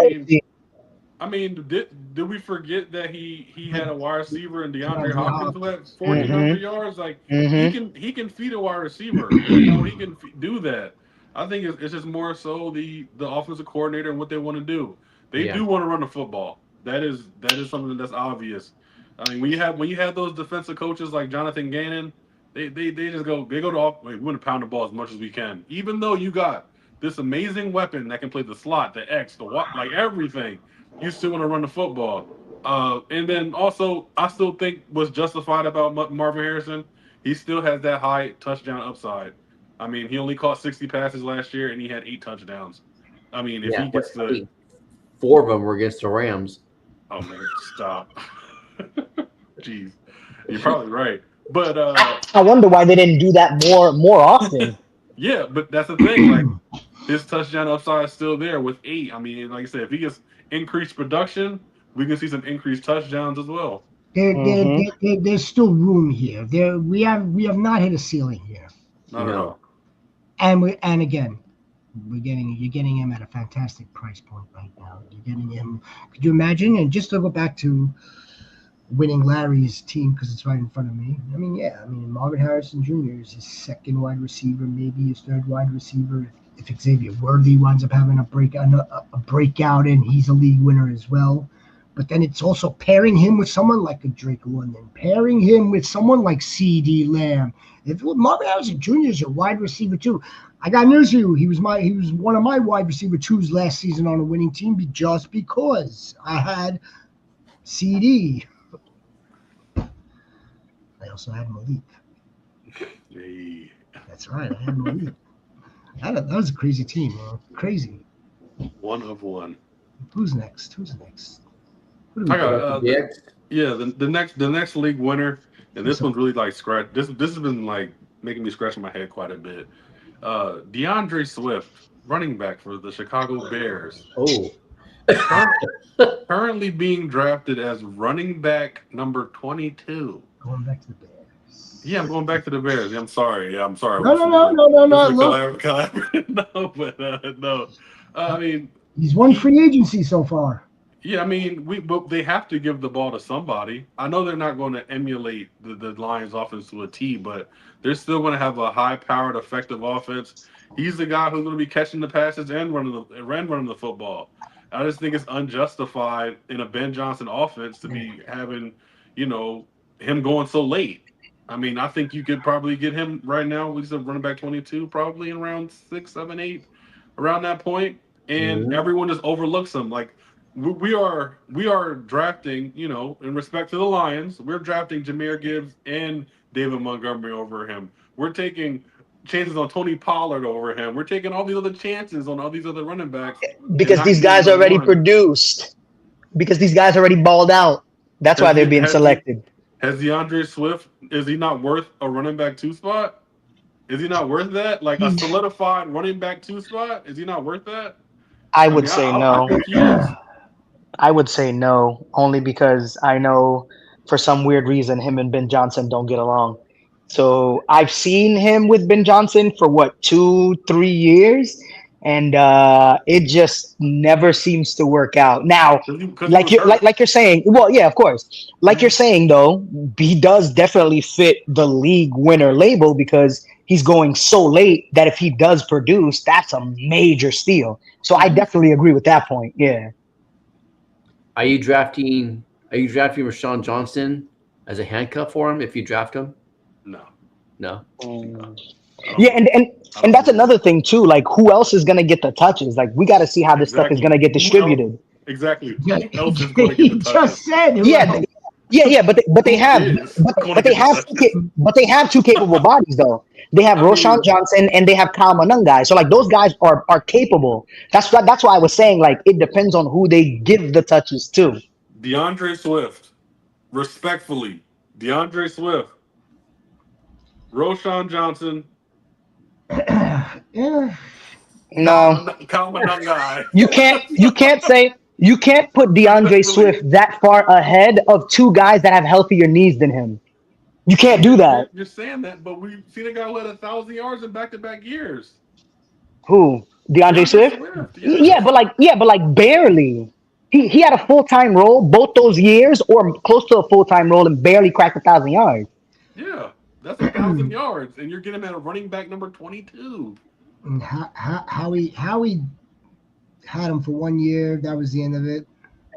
[SPEAKER 2] I mean, did we forget that he had a wide receiver in DeAndre Hopkins who had 1,400 yards? Like he can feed a wide receiver. He can do that. I think it's just more so the offensive coordinator and what they want to do. They do want to run the football. That is something that's obvious. I mean, when you have those defensive coaches like Jonathan Gannon, they just go to we want to pound the ball as much as we can, even though you got this amazing weapon that can play the slot, the X, the Y, like everything. You still want to run the football. And then also, I still think what's justified about Marvin Harrison, he still has that high touchdown upside. I mean, he only caught 60 passes last year, and he had 8 touchdowns. I mean, if he gets
[SPEAKER 3] 4 of them were against the Rams.
[SPEAKER 2] Oh, man, stop. Jeez. You're probably right. But
[SPEAKER 4] I wonder why they didn't do that more often.
[SPEAKER 2] Yeah, but that's the thing. Like, his touchdown upside is still there with 8. I mean, like I said, if he gets increased production, we can see some increased touchdowns as well.
[SPEAKER 1] There's still room here. We have not hit a ceiling here.
[SPEAKER 2] Not at all.
[SPEAKER 1] And again, you're getting him at a fantastic price point right now. You're getting him. Could you imagine? And just to go back to winning Larry's team, because it's right in front of me. I mean, Marvin Harrison Jr. is his second wide receiver, maybe his third wide receiver. If Xavier Worthy winds up having a breakout, and he's a league winner as well. But then it's also pairing him with someone like a Drake London, pairing him with someone like C.D. Lamb. If Marvin Harrison Jr. is your wide receiver too, I got news for you. He was one of my wide receiver 2s last season on a winning team, just because I had CD. I also had Malik.
[SPEAKER 2] Hey.
[SPEAKER 1] That's right, I had Malik. That was a crazy team, man. Crazy.
[SPEAKER 2] One of one.
[SPEAKER 1] Who's next?
[SPEAKER 2] I got the next league winner, and this one's really like scratch. This has been like making me scratch my head quite a bit. DeAndre Swift, running back for the Chicago Bears.
[SPEAKER 3] Oh.
[SPEAKER 2] Currently being drafted as running back number 22.
[SPEAKER 1] Going back to the Bears.
[SPEAKER 2] Yeah, I'm going back to the Bears. I'm sorry.
[SPEAKER 1] No.
[SPEAKER 2] No. I mean,
[SPEAKER 1] he's won free agency so far.
[SPEAKER 2] Yeah, I mean, but they have to give the ball to somebody. I know they're not going to emulate the Lions' offense to a T, but they're still going to have a high-powered, effective offense. He's the guy who's going to be catching the passes and running the football. I just think it's unjustified in a Ben Johnson offense to be having, him going so late. I mean, I think you could probably get him right now. He's a running back 22, probably in around 6, 7, 8, around that point, and everyone just overlooks him. Like we are drafting, in respect to the Lions, we're drafting Jahmyr Gibbs and David Montgomery over him. We're taking chances on Tony Pollard over him. We're taking all these other chances on all these other running backs
[SPEAKER 4] because these guys already produced. Because these guys already balled out. That's why they're being selected.
[SPEAKER 2] Has DeAndre Swift, is he not worth a running back 2 spot? Is he not worth that? Like a solidified running back 2 spot? Is he not worth that?
[SPEAKER 4] I would say no. I would say no, only because I know for some weird reason him and Ben Johnson don't get along. So I've seen him with Ben Johnson for 2-3 years, and it just never seems to work out. Now,
[SPEAKER 2] Because he
[SPEAKER 4] like
[SPEAKER 2] was
[SPEAKER 4] you're
[SPEAKER 2] hurt.
[SPEAKER 4] like you're saying, well, yeah, of course. Like you're saying though, he does definitely fit the league winner label because he's going so late that if he does produce, that's a major steal. So I definitely agree with that point. Yeah.
[SPEAKER 3] Are you drafting? Are you drafting Rashawn Johnson as a handcuff for him if you draft him?
[SPEAKER 2] No.
[SPEAKER 3] No.
[SPEAKER 2] No. I
[SPEAKER 4] Yeah,
[SPEAKER 2] don't, I
[SPEAKER 4] and
[SPEAKER 2] don't
[SPEAKER 4] that's
[SPEAKER 2] believe
[SPEAKER 4] another thing too. Like, who else is gonna get the touches? Like, we got to see how this stuff is
[SPEAKER 2] exactly.
[SPEAKER 4] gonna get
[SPEAKER 2] Who else?
[SPEAKER 4] distributed.
[SPEAKER 2] Exactly.
[SPEAKER 1] Yeah,
[SPEAKER 2] Who else is going to get
[SPEAKER 1] he
[SPEAKER 2] the
[SPEAKER 1] just
[SPEAKER 2] touches?
[SPEAKER 1] said who
[SPEAKER 4] Yeah,
[SPEAKER 1] else?
[SPEAKER 4] yeah, but they
[SPEAKER 2] Who
[SPEAKER 4] have
[SPEAKER 2] is going to
[SPEAKER 4] but they
[SPEAKER 2] get the
[SPEAKER 4] have
[SPEAKER 2] touches?
[SPEAKER 4] but they have two capable bodies though. They have
[SPEAKER 2] I mean,
[SPEAKER 4] Roshan Johnson and they have Kyle Manungai. So like those guys are capable. That's why I was saying like it depends on who they give the touches to.
[SPEAKER 2] DeAndre Swift, respectfully, DeAndre Swift, Roshan Johnson,
[SPEAKER 1] Yeah.
[SPEAKER 4] No,
[SPEAKER 2] Kyle Manungai.
[SPEAKER 4] you can't put DeAndre
[SPEAKER 2] Respectfully.
[SPEAKER 4] Swift that far ahead of two guys that have healthier knees than him. You can't do
[SPEAKER 2] You're,
[SPEAKER 4] that.
[SPEAKER 2] you're, you're saying that, but we've seen a guy who had 1,000 yards in back-to-back years.
[SPEAKER 4] Who? DeAndre
[SPEAKER 2] DeAndre
[SPEAKER 4] Swift?
[SPEAKER 2] Swift,
[SPEAKER 4] Yeah,
[SPEAKER 2] yes.
[SPEAKER 4] but like barely. He had a full time role both those years, or close to a full time role, and barely cracked 1,000 yards.
[SPEAKER 2] Yeah, that's 1,000 yards, and you're getting him at a running back number 22.
[SPEAKER 1] And Howie had him for 1 year. That was the end of it.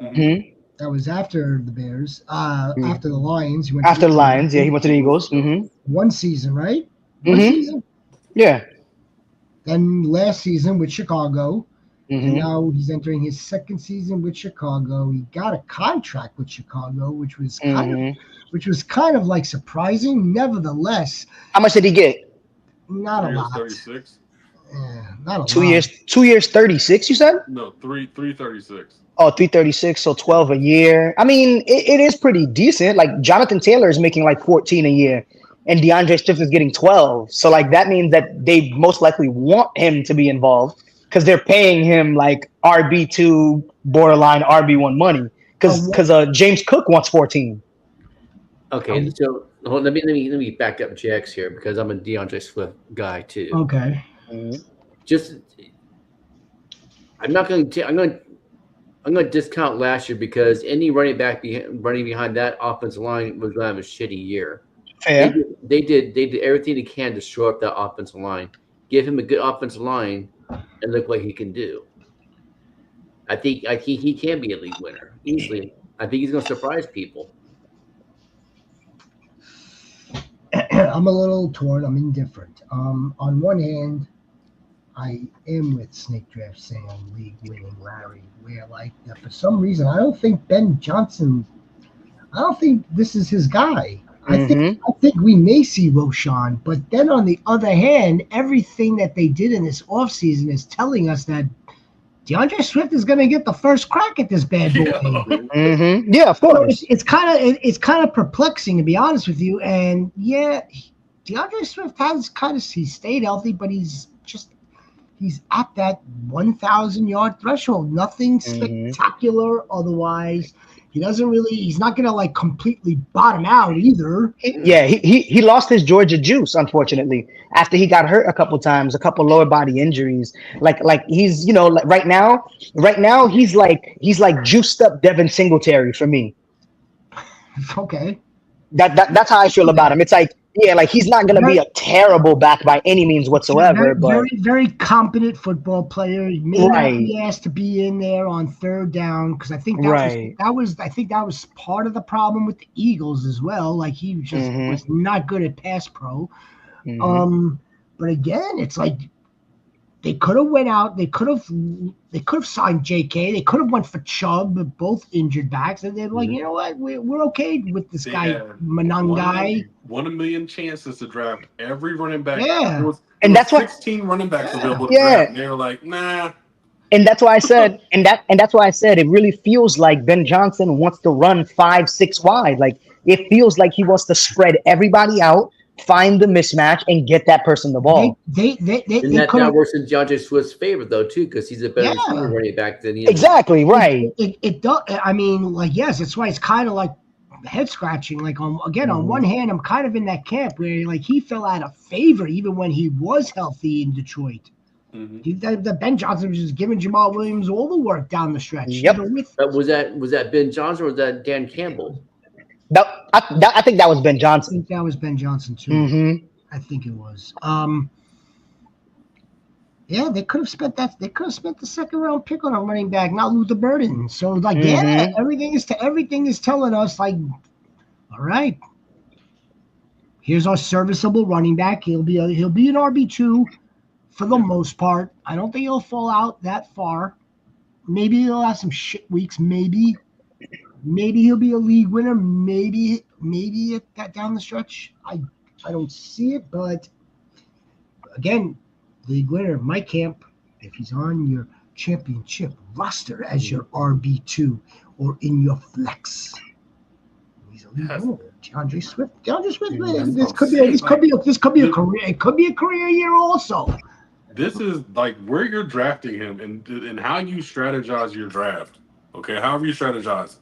[SPEAKER 2] Mm-hmm.
[SPEAKER 4] Hmm.
[SPEAKER 1] That was after the Bears.
[SPEAKER 4] Hmm.
[SPEAKER 1] After the Lions, he went to
[SPEAKER 4] After the
[SPEAKER 1] the
[SPEAKER 4] Lions, yeah, he
[SPEAKER 1] Eagles.
[SPEAKER 4] went to the Eagles. Hmm.
[SPEAKER 1] One season, right? One
[SPEAKER 4] Hmm.
[SPEAKER 1] season.
[SPEAKER 4] Yeah.
[SPEAKER 1] Then last season with Chicago, and
[SPEAKER 4] Hmm.
[SPEAKER 1] now he's entering his second season with Chicago. He got a contract with Chicago,
[SPEAKER 4] Hmm.
[SPEAKER 1] which was kind of like surprising. Nevertheless,
[SPEAKER 4] How much did he get?
[SPEAKER 1] not a
[SPEAKER 2] 3 years,
[SPEAKER 1] lot.
[SPEAKER 2] 36.
[SPEAKER 1] Not a
[SPEAKER 4] Two
[SPEAKER 1] lot.
[SPEAKER 4] years. 2 years, 36. You said?
[SPEAKER 2] No, 336.
[SPEAKER 4] Oh, 336. So
[SPEAKER 2] Yeah.
[SPEAKER 4] 12 a year. I mean, it is pretty decent. Like Jonathan Taylor is making like 14 a year, and DeAndre Swift is getting 12. So like that means that they most likely want him to be involved because they're paying him like RB2 borderline RB1 money.
[SPEAKER 1] Uh,
[SPEAKER 4] Because James Cook wants 14.
[SPEAKER 3] Okay. So let me back up JX here because I'm a DeAndre Swift guy too.
[SPEAKER 1] okay.
[SPEAKER 3] Just I'm not going to. I'm going to discount last year because any running back running behind that offensive line was going to have a shitty year.
[SPEAKER 4] Fair.
[SPEAKER 3] They did everything they can to shore up that offensive line. Give him a good offensive line, and look what he can do. I think he can be a league winner easily. I think he's going to surprise people.
[SPEAKER 1] I'm a little torn. I'm indifferent. On one hand, I am with Snake Draft saying league winning Larry, where like for some reason I don't think Ben Johnson. I don't think this is his guy. I think we may see Roshan, but then on the other hand, everything that they did in this offseason is telling us that DeAndre Swift is going to get the first crack at this bad boy.
[SPEAKER 2] Yeah.
[SPEAKER 4] Yeah, of
[SPEAKER 1] So
[SPEAKER 4] course.
[SPEAKER 1] it's kind of perplexing to be honest with you. And yeah, DeAndre Swift has kind of he stayed healthy, but he's at that 1,000 yard threshold. Nothing spectacular otherwise. He's not gonna like completely bottom out either.
[SPEAKER 4] Yeah, he lost his Georgia juice, unfortunately, after he got hurt a couple times, a couple lower body injuries. Like he's like right now he's like juiced up Devin Singletary for me.
[SPEAKER 1] Okay.
[SPEAKER 4] That's how I feel about him. It's like like he's not gonna be a terrible back by any means whatsoever, but
[SPEAKER 1] Very, very competent football player. He may not
[SPEAKER 4] right,
[SPEAKER 1] be asked to be in there on third down because I think
[SPEAKER 4] right.
[SPEAKER 1] that was part of the problem with the Eagles as well. Like he just was not good at pass pro. But again, it's like they could have went out. They could have signed J.K. They could have went for Chubb, both injured backs, and they're like, you know what, we're okay with this
[SPEAKER 2] They
[SPEAKER 1] guy
[SPEAKER 2] had
[SPEAKER 1] Manungai.
[SPEAKER 2] 1 in a million chances to draft every running back.
[SPEAKER 1] Yeah.
[SPEAKER 2] There was
[SPEAKER 4] And that's what
[SPEAKER 2] 16 running backs available to
[SPEAKER 4] Yeah.
[SPEAKER 2] draft. And they were like, nah.
[SPEAKER 4] And that's why I said, that's why I said it really feels like Ben Johnson wants to run 5-6 wide. Like it feels like he wants to spread everybody out, find the mismatch, and get that person the ball.
[SPEAKER 1] They
[SPEAKER 3] And that works in DeAndre Swift's favor though too, because he's a better receiver running back than he is.
[SPEAKER 4] Exactly right.
[SPEAKER 1] It does. I mean, like yes, that's why it's kind of like head scratching. Like on one hand, I'm kind of in that camp where like he fell out of favor even when he was healthy in Detroit. The Ben Johnson was just giving Jamal Williams all the work down the stretch.
[SPEAKER 4] Yep.
[SPEAKER 3] Was that Ben Johnson or was that Dan Campbell?
[SPEAKER 4] I think that was Ben
[SPEAKER 1] I
[SPEAKER 4] Johnson.
[SPEAKER 1] think that was Ben Johnson too.
[SPEAKER 4] Mm-hmm.
[SPEAKER 1] I think it was. Yeah, they could have spent that. They could have spent the second round pick on a running back, not Luther Burden. So yeah, everything is telling us all right, here's our serviceable running back. He'll be an RB2 for the most part. I don't think he'll fall out that far. Maybe he'll have some shit weeks. Maybe he'll be a league winner. Maybe that down the stretch. I don't see it, but again, league winner, Mike Camp, if he's on your championship roster as your RB2 or in your flex, he's a league winner. DeAndre Swift. This could be a career. It could be a career year also.
[SPEAKER 2] This is like where you're drafting him and how you strategize your draft. Okay, however you strategize.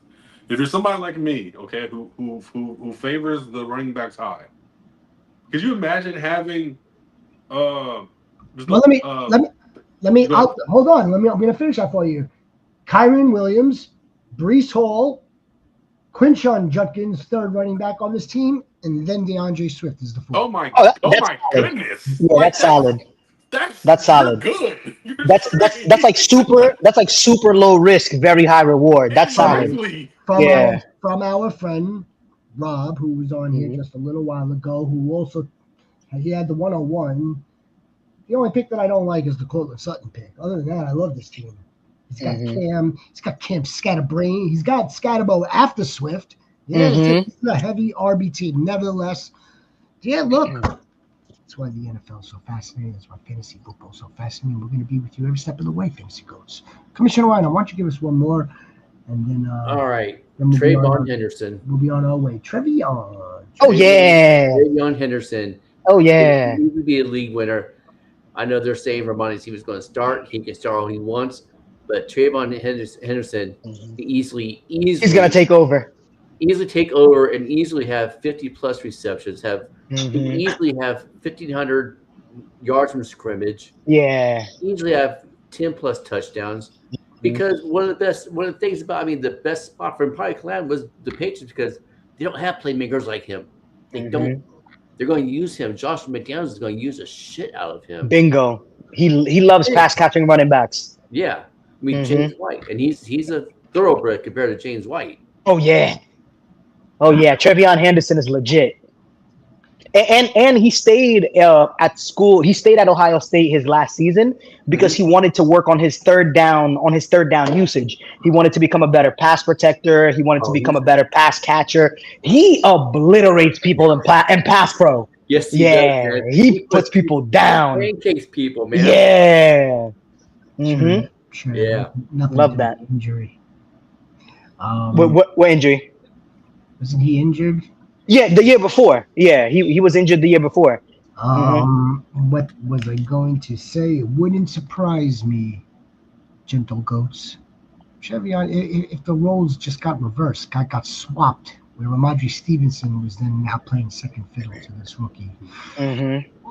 [SPEAKER 2] If you're somebody like me, okay, who favors the running backs high, could you imagine having
[SPEAKER 1] Let me. Hold on. I'm gonna finish that for you. Kyron Williams, Breece Hall, Quinshon Judkins, third running back on this team, and then DeAndre Swift is the fourth.
[SPEAKER 2] Oh my goodness!
[SPEAKER 4] Yeah, that's solid. That's solid.
[SPEAKER 2] Good.
[SPEAKER 4] That's like super low risk, very high reward. That's solid.
[SPEAKER 1] From our friend Rob, who was on here just a little while ago, who also he had the 101. The only pick that I don't like is the Cortland Sutton pick. Other than that, I love this team. He's got Cam. He's got Cam Scatterbrain. He's got Scatterbo after Swift. Yeah, it's a heavy RB team. Nevertheless, yeah, look. That's why the NFL is so fascinating. That's why fantasy football is so fascinating. We're going to be with you every step of the way, Fantasy Goats. Commissioner Rhino, why don't you give us one more? And then,
[SPEAKER 3] all right. Trayvon Henderson.
[SPEAKER 1] We'll be on our way. Trevion.
[SPEAKER 4] Oh, yeah.
[SPEAKER 3] Trayvon Henderson.
[SPEAKER 4] Oh, yeah.
[SPEAKER 3] He would be a league winner. I know they're saying Ramondre he was going to start. He can start all he wants. But Trayvon Henderson, he's going
[SPEAKER 4] to take over.
[SPEAKER 3] Easily take over and easily have 50-plus receptions. Easily have 1,500 yards from scrimmage.
[SPEAKER 4] Yeah.
[SPEAKER 3] Easily have 10-plus touchdowns. Because one of the things about, the best spot for him probably Clan was the Patriots because they don't have playmakers like him. They don't. They're going to use him. Josh McDaniels is going to use the shit out of him.
[SPEAKER 4] Bingo. He loves pass catching running backs.
[SPEAKER 3] Yeah. James White. And he's a thoroughbred compared to James White.
[SPEAKER 4] Oh, yeah. Trevion Henderson is legit. And he stayed at school. He stayed at Ohio State his last season because he wanted to work on his third down usage. He wanted to become a better pass protector. He wanted to become a better pass catcher. He obliterates people in pass pro.
[SPEAKER 3] Yes,
[SPEAKER 4] does, he puts people down.
[SPEAKER 3] Pancakes people, man.
[SPEAKER 4] Yeah.
[SPEAKER 1] Sure.
[SPEAKER 3] Yeah.
[SPEAKER 4] Love that.
[SPEAKER 1] Injury.
[SPEAKER 4] What injury?
[SPEAKER 1] Wasn't he injured?
[SPEAKER 4] Yeah, the year before. Yeah, he was injured the year before.
[SPEAKER 1] What was I going to say? It wouldn't surprise me, gentle goats. Trevion, if the roles just got reversed, got swapped, where Ramondre Stevenson was then now playing second fiddle to this rookie.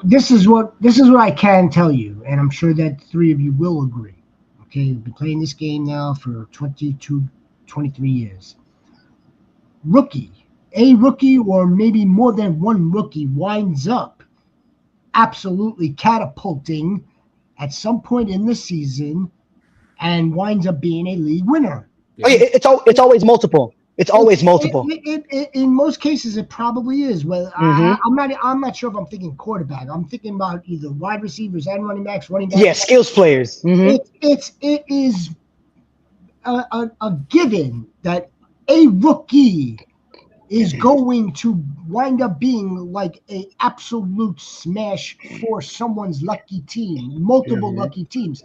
[SPEAKER 1] This is what I can tell you, and I'm sure that three of you will agree. Okay, you've been playing this game now for 22, 23 years. A rookie or maybe more than one rookie winds up absolutely catapulting at some point in the season and winds up being a league winner.
[SPEAKER 4] Oh, yeah, it's always multiple. It's always multiple.
[SPEAKER 1] In most cases, it probably is. Well, I'm not sure if I'm thinking quarterback. I'm thinking about either wide receivers and running backs.
[SPEAKER 4] Yeah, skills players.
[SPEAKER 1] It is a given that a rookie is going to wind up being like an absolute smash for someone's lucky team, multiple lucky teams.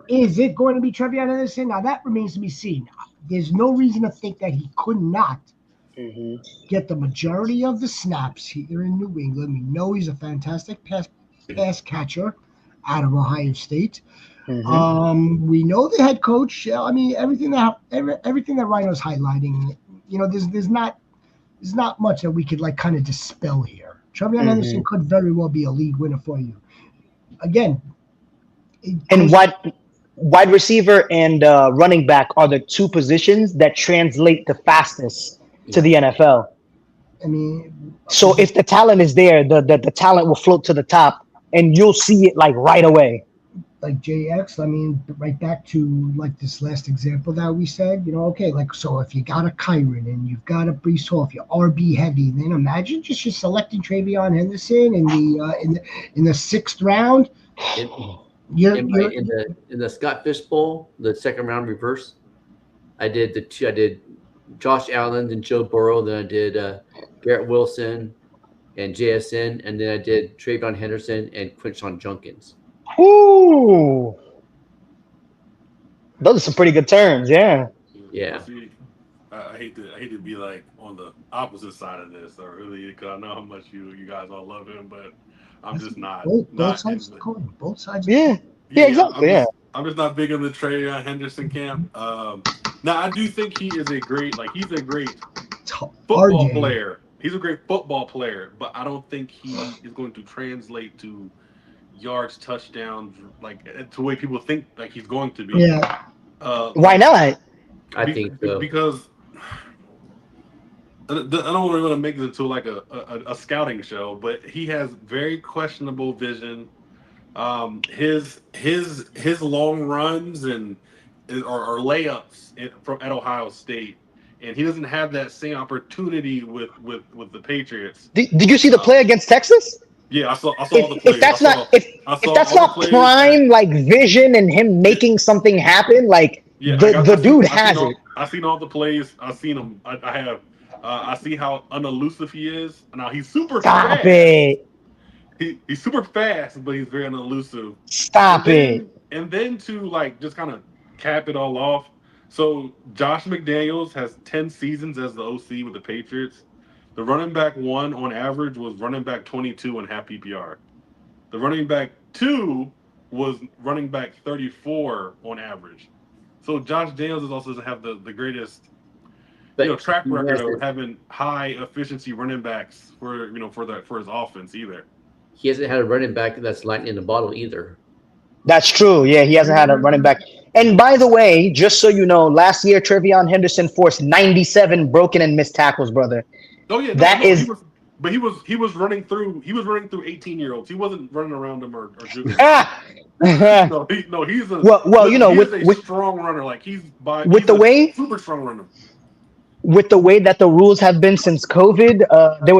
[SPEAKER 1] Is it going to be Trevion Henderson? Now, that remains to be seen. There's no reason to think that he could not get the majority of the snaps here in New England. We know he's a fantastic pass catcher out of Ohio State. We know the head coach. Everything that Rhino's highlighting, there's not much that we could kind of dispel here. Trevion Henderson could very well be a league winner for you. Again,
[SPEAKER 4] And wide receiver and running back are the two positions that translate the fastest to the NFL.
[SPEAKER 1] I mean,
[SPEAKER 4] So if the talent is there, the talent will float to the top, and you'll see it like right away.
[SPEAKER 1] like JX, I mean, right back to like this last example that we said, okay, like so if you got a Kyron and you've got a Brees Hall, if you're RB heavy, then imagine just you're selecting Travion Henderson in the 6th round.
[SPEAKER 3] In,
[SPEAKER 1] You're,
[SPEAKER 3] in, my,
[SPEAKER 1] you're
[SPEAKER 3] in the Scott Fish Bowl, the second round reverse, I did the two. I did Josh Allen and Joe Burrow. Then I did Garrett Wilson and JSN, and then I did Travion Henderson and Quinshon Junkins.
[SPEAKER 4] Ooh, those are some pretty good terms. Yeah.
[SPEAKER 3] Yeah.
[SPEAKER 2] See, I hate to be like on the opposite side of this, or really, because I know how much you guys all love him, but I'm just not.
[SPEAKER 1] both sides of the coin. Both sides.
[SPEAKER 4] Yeah. Yeah, exactly.
[SPEAKER 2] I'm just not big on the Travion Henderson camp. Now I do think he's a great football player. He's a great football player, but I don't think he is going to translate to yards, touchdowns, like to the way people think like he's going to be.
[SPEAKER 1] Yeah.
[SPEAKER 4] Why not?
[SPEAKER 3] I think so.
[SPEAKER 2] Because I don't really want to make it into like a scouting show, but he has very questionable vision. His long runs or layups at Ohio State, and he doesn't have that same opportunity with the Patriots.
[SPEAKER 4] Did you see the play against Texas?
[SPEAKER 2] Yeah, I saw all the plays.
[SPEAKER 4] If that's not prime like vision and him making something happen, like the dude has it.
[SPEAKER 2] I've seen all the plays. I've seen him. I have. I see how unelusive he is. Now he's super fast.
[SPEAKER 4] Stop it.
[SPEAKER 2] He's super fast, but he's very unelusive.
[SPEAKER 4] Stop it.
[SPEAKER 2] And then to like just kind of cap it all off. So Josh McDaniels has 10 seasons as the OC with the Patriots. The running back 1 on average was running back 22 in half PPR. The running back 2 was running back 34 on average. So Josh Daniels also doesn't have the greatest track record of having high efficiency running backs for his offense either.
[SPEAKER 3] He hasn't had a running back that's lightning in the bottle either.
[SPEAKER 4] That's true. Yeah, he hasn't had a running back. And by the way, just so you know, last year Travion Henderson forced 97 broken and missed tackles, brother.
[SPEAKER 2] Oh yeah, he was running through 18-year-olds. He wasn't running around them or juking. He's a strong runner. Like he's super strong runner.
[SPEAKER 4] With the way that the rules have been since COVID,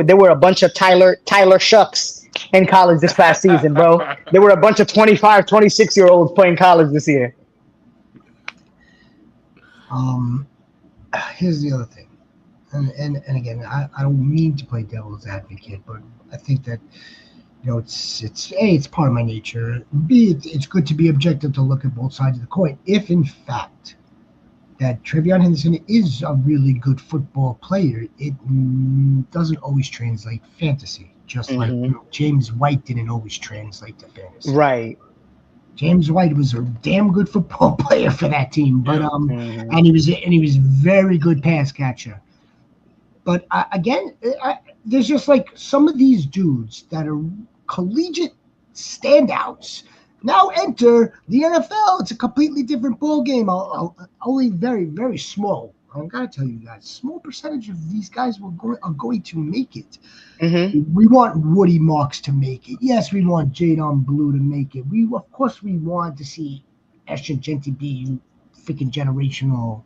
[SPEAKER 4] there were a bunch of Tyler Shucks in college this past season, bro. There were a bunch of 25, 26-year-olds playing college this year.
[SPEAKER 1] Here's the other thing. And again, I don't mean to play devil's advocate, but I think that it's part of my nature. B, it's good to be objective to look at both sides of the coin. If in fact that Travion Henderson is a really good football player, it doesn't always translate fantasy. Just like James White didn't always translate to fantasy.
[SPEAKER 4] Right.
[SPEAKER 1] James White was a damn good football player for that team, but and he was a very good pass catcher. But there's just like some of these dudes that are collegiate standouts now enter the NFL. It's a completely different ball game. Only very, very small. I gotta tell you guys, small percentage of these guys are going to make it. Mm-hmm. We want Woody Marks to make it. Yes, we want Jadon Blue to make it. Of course, we want to see Ashton Genty be freaking generational.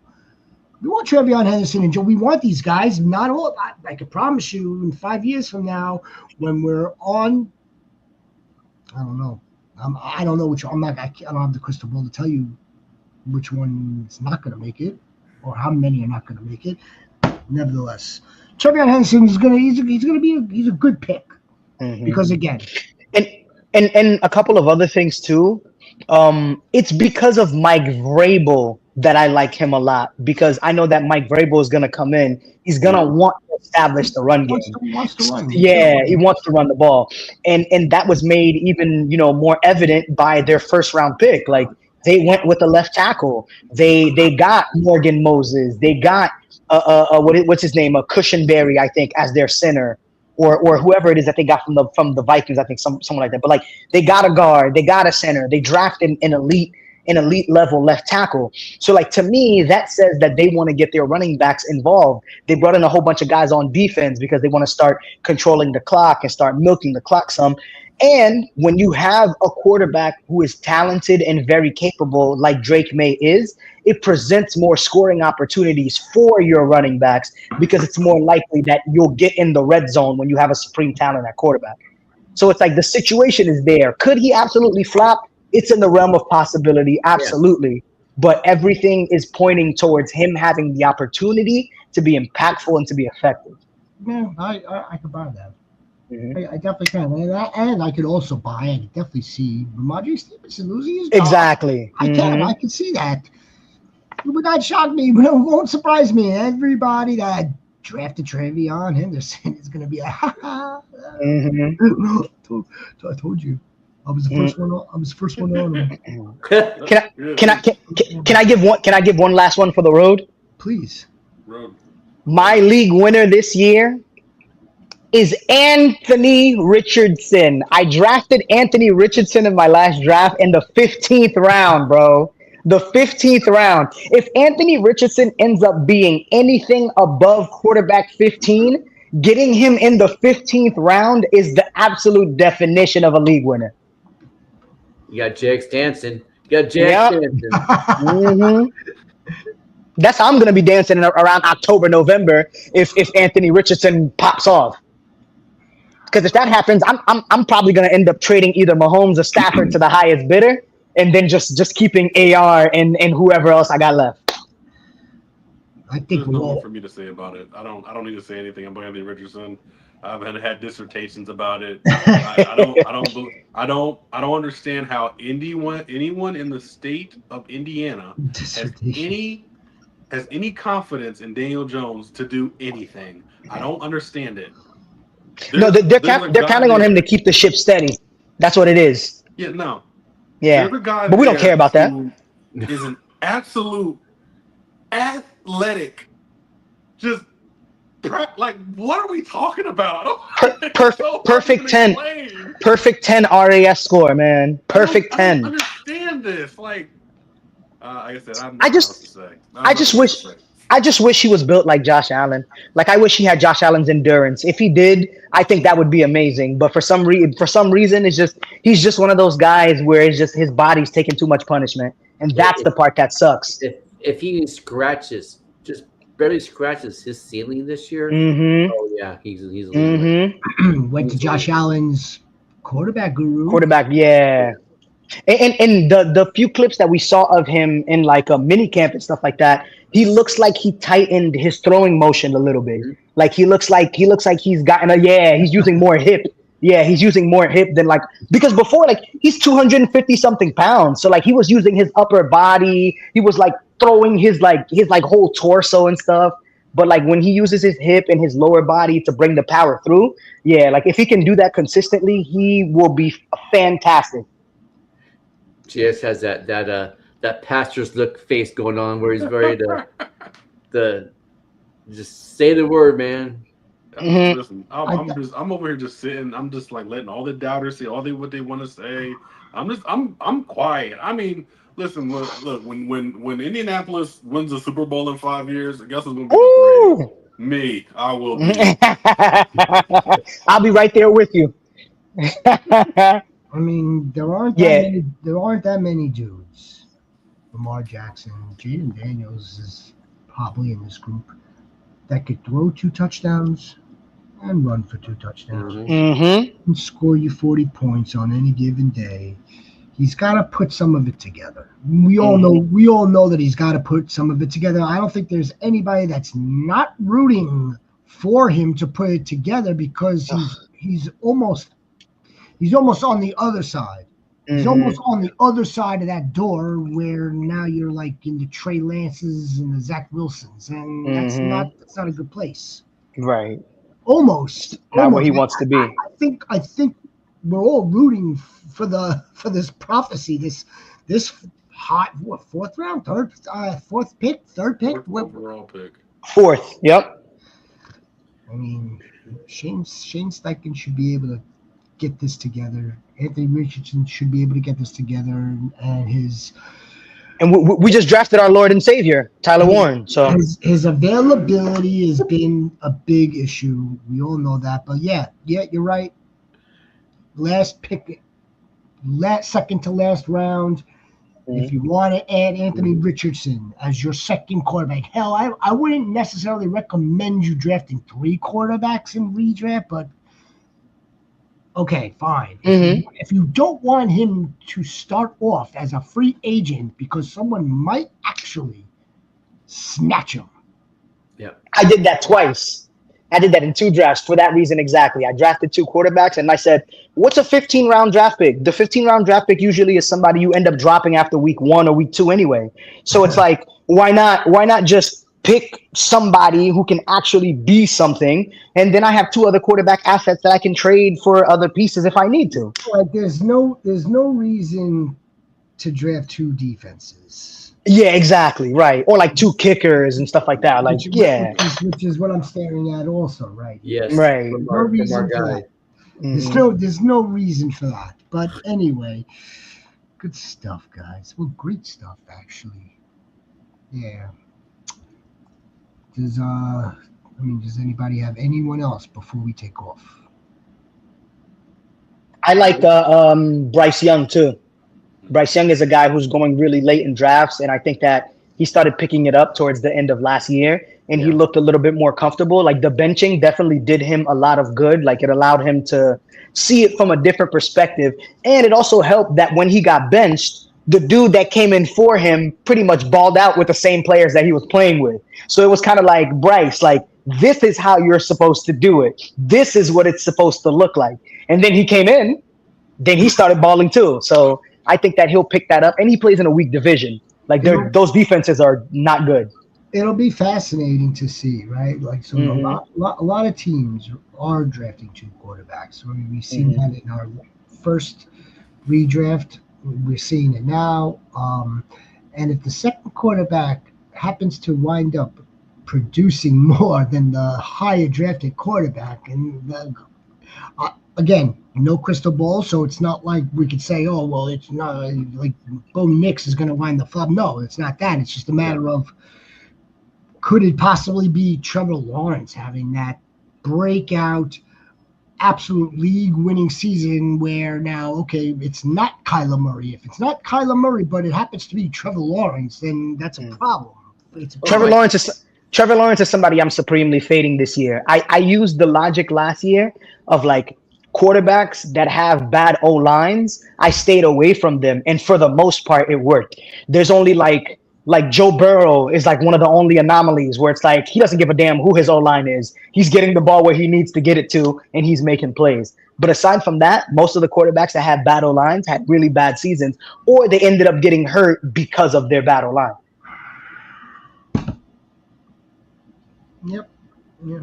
[SPEAKER 1] We want Travion Henderson and Joe. We want these guys. Not all. I can promise you, in 5 years from now, when we're on, I don't know. I don't know which. I don't have the crystal ball to tell you which one is not going to make it, or how many are not going to make it. Nevertheless, Travion Henderson is he's a good pick because again,
[SPEAKER 4] and a couple of other things too. It's because of Mike Vrabel that I like him a lot, because I know that Mike Vrabel is going to come in. He's going to want to establish the run game.
[SPEAKER 1] He wants to run.
[SPEAKER 4] Yeah, he wants to run the ball. And that was made even, more evident by their first round pick. Like they went with the left tackle. They got Morgan Moses. They got what's his name? Cushionberry, I think, as their center. or whoever it is that they got from the Vikings. I think someone like that. But like they got a guard, they got a center, they drafted an elite level left tackle. So like to me, that says that they want to get their running backs involved. They brought in a whole bunch of guys on defense because they want to start controlling the clock and start milking the clock some. And when you have a quarterback who is talented and very capable, like Drake May is, it presents more scoring opportunities for your running backs because it's more likely that you'll get in the red zone when you have a supreme talent at quarterback. So it's like the situation is there. Could he absolutely flop? It's in the realm of possibility, absolutely. Yeah. But everything is pointing towards him having the opportunity to be impactful and to be effective.
[SPEAKER 1] Yeah, I could buy that. I definitely can. And I could also buy and definitely see Ramondre Stevenson losing his job.
[SPEAKER 4] Exactly.
[SPEAKER 1] I can see that. It would not shock me, but it won't surprise me. Everybody that drafted Trevion Henderson is going to be like, ha ha. I told you. I was the first one. I was the first one on him.
[SPEAKER 4] Can I give one last one for the road?
[SPEAKER 1] Please.
[SPEAKER 2] Road.
[SPEAKER 4] My league winner this year is Anthony Richardson. I drafted Anthony Richardson in my last draft in the 15th round, bro. The 15th round. If Anthony Richardson ends up being anything above quarterback 15, getting him in the 15th round is the absolute definition of a league winner.
[SPEAKER 3] You got Jax dancing. You got Jax dancing.
[SPEAKER 4] That's how I'm going to be dancing around October, November if Anthony Richardson pops off. Because if that happens, I'm probably going to end up trading either Mahomes or Stafford to the highest bidder, and then just keeping AR and whoever else I got left.
[SPEAKER 2] I think there's nothing for me to say about it. I don't need to say anything about Anthony Richardson. I've had dissertations about it. I don't understand how anyone in the state of Indiana has any confidence in Daniel Jones to do anything. I don't understand it.
[SPEAKER 4] They're counting on him to keep the ship steady. That's what it is.
[SPEAKER 2] Yeah, no.
[SPEAKER 4] Yeah, but we don't care about that.
[SPEAKER 2] Is an absolute athletic, just like what are we talking about?
[SPEAKER 4] Perfect 10. Perfect 10 RAS score, man. Perfect 10.
[SPEAKER 2] I don't understand this. Like I said,
[SPEAKER 4] I just wish he was built like Josh Allen. Like I wish he had Josh Allen's endurance. If he did, I think that would be amazing. But for some reason, he's just one of those guys where it's just his body's taking too much punishment, and that's the part that sucks.
[SPEAKER 3] If he just barely scratches his ceiling this year, oh yeah, he's
[SPEAKER 1] went to Josh Allen's quarterback guru.
[SPEAKER 4] Yeah. And the few clips that we saw of him in like a mini camp and stuff like that, he looks like he tightened his throwing motion a little bit. Like he looks like he's gotten he's using more hip. Yeah, he's using more hip than because before he's 250 something pounds. So he was using his upper body. He was throwing his whole torso and stuff. But when he uses his hip and his lower body to bring the power through, if he can do that consistently, he will be fantastic.
[SPEAKER 3] JS has that pastor's look face going on where he's ready to just say the word, man.
[SPEAKER 2] Listen, I'm over here just sitting. I'm just letting all the doubters say what they want to say. I'm quiet. I mean, listen, look. When Indianapolis wins the Super Bowl in 5 years, I guess it's gonna be me. I will be.
[SPEAKER 4] I'll be right there with you.
[SPEAKER 1] I mean, there aren't that many dudes. Lamar Jackson, Jaden Daniels is probably in this group that could throw 2 touchdowns and run for 2 touchdowns and score you 40 points on any given day. He's got to put some of it together. We all know that he's got to put some of it together. I don't think there's anybody that's not rooting for him to put it together because he's almost on the other side. He's almost on the other side of that door where now you're in the Trey Lances and the Zach Wilsons, and that's not a good place.
[SPEAKER 4] Right.
[SPEAKER 1] Almost.
[SPEAKER 4] Not where he wants to be.
[SPEAKER 1] I think we're all rooting for this prophecy, this hot fourth round, third pick.
[SPEAKER 2] Overall pick.
[SPEAKER 4] Fourth. Yep.
[SPEAKER 1] I mean, Shane Steichen should be able to get this together. Anthony Richardson should be able to get this together, and
[SPEAKER 4] we just drafted our Lord and Savior, Tyler Warren. So
[SPEAKER 1] his availability has been a big issue. We all know that. But yeah, you're right. Last pick, second to last round. If you want to add Anthony Richardson as your second quarterback, hell, I wouldn't necessarily recommend you drafting 3 quarterbacks in redraft, but okay, fine. If you don't want him to start off as a free agent because someone might actually snatch him.
[SPEAKER 3] Yeah.
[SPEAKER 4] I did that twice. I did that in 2 drafts for that reason exactly. I drafted 2 quarterbacks, and I said, what's a 15-round draft pick? The 15-round draft pick usually is somebody you end up dropping after week 1 or week 2 anyway. So it's like, why not just pick somebody who can actually be something, and then I have 2 other quarterback assets that I can trade for other pieces if I need to.
[SPEAKER 1] Like there's no reason to draft 2 defenses.
[SPEAKER 4] Yeah, exactly, right. Or like 2 kickers and stuff like that. Like,
[SPEAKER 1] which is what I'm staring at also, right?
[SPEAKER 3] Yes.
[SPEAKER 4] Right.
[SPEAKER 3] From
[SPEAKER 1] No
[SPEAKER 3] our
[SPEAKER 1] reason for
[SPEAKER 3] guy.
[SPEAKER 1] that. There's no reason for that. But anyway, good stuff, guys. Well, great stuff actually. Yeah. Does anybody have anyone else before we take off?
[SPEAKER 4] I like Bryce Young too. Bryce Young is a guy who's going really late in drafts, and I think that he started picking it up towards the end of last year, and he looked a little bit more comfortable. Like the benching definitely did him a lot of good. Like it allowed him to see it from a different perspective, and it also helped that when he got benched, the dude that came in for him pretty much balled out with the same players that he was playing with. So it was kind of like, Bryce, like, this is how you're supposed to do it. This is what it's supposed to look like. And then he came in, then he started balling too. So I think that he'll pick that up, and he plays in a weak division. Like those defenses are not good.
[SPEAKER 1] It'll be fascinating to see, right? Like, so a lot of teams are drafting 2 quarterbacks. So, I mean, we've seen that in our first redraft. We're seeing it now. And if the second quarterback happens to wind up producing more than the higher drafted quarterback, and again, no crystal ball, so it's not like we could say, oh, well, it's not like Bo Nix is going to wind the flop. No, it's not that. It's just a matter of, could it possibly be Trevor Lawrence having that breakout, absolute league-winning season where now, okay, it's not Kyler Murray. If it's not Kyler Murray, but it happens to be Trevor Lawrence, then that's a problem.
[SPEAKER 4] Trevor Lawrence is somebody I'm supremely fading this year. I used the logic last year of like quarterbacks that have bad O-lines. I stayed away from them, and for the most part, it worked. There's only like Joe Burrow is like one of the only anomalies where it's like he doesn't give a damn who his O-line is. He's getting the ball where he needs to get it to, and he's making plays. But aside from that, most of the quarterbacks that had bad O-lines had really bad seasons, or they ended up getting hurt because of their bad O-line.
[SPEAKER 1] Yep. Yeah.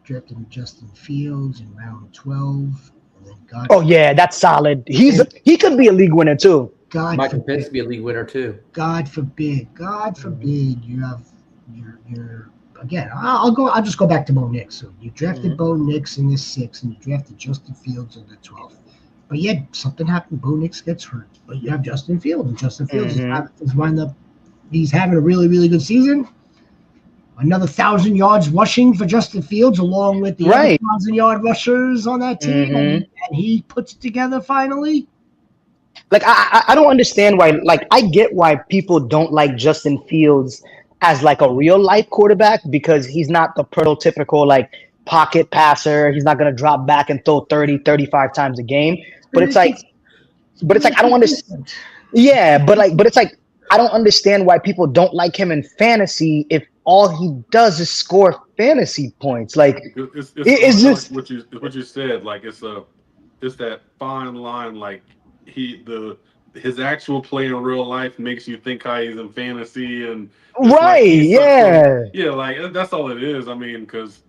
[SPEAKER 1] Drafted Justin Fields in round 12. And then
[SPEAKER 4] yeah, that's solid. He could be a league winner too.
[SPEAKER 3] Michael Penix could be a league winner too.
[SPEAKER 1] God forbid you have your again. I'll just go back to Bo Nix. So you drafted Bo Nix in the 6th, and you drafted Justin Fields in the 12th. But yet something happened. Bo Nix gets hurt, but you have Justin Fields, and Justin Fields is wind up. He's having a really, really good season. Another 1,000 yards rushing for Justin Fields, along with the other 1,000-yard rushers on that team, and he puts it together finally.
[SPEAKER 4] Like I don't understand why. Like I get why people don't like Justin Fields as like a real life quarterback, because he's not the prototypical like pocket passer. He's not going to drop back and throw 30, 35 times a game. But it's like I don't understand. Yeah, but it's like I don't understand why people don't like him in fantasy if all he does is score fantasy points. Like it's just
[SPEAKER 2] what you said. Like it's that fine line. Like his actual play in real life makes you think how he's in fantasy, and
[SPEAKER 4] right,
[SPEAKER 2] like that's all it is. I mean, because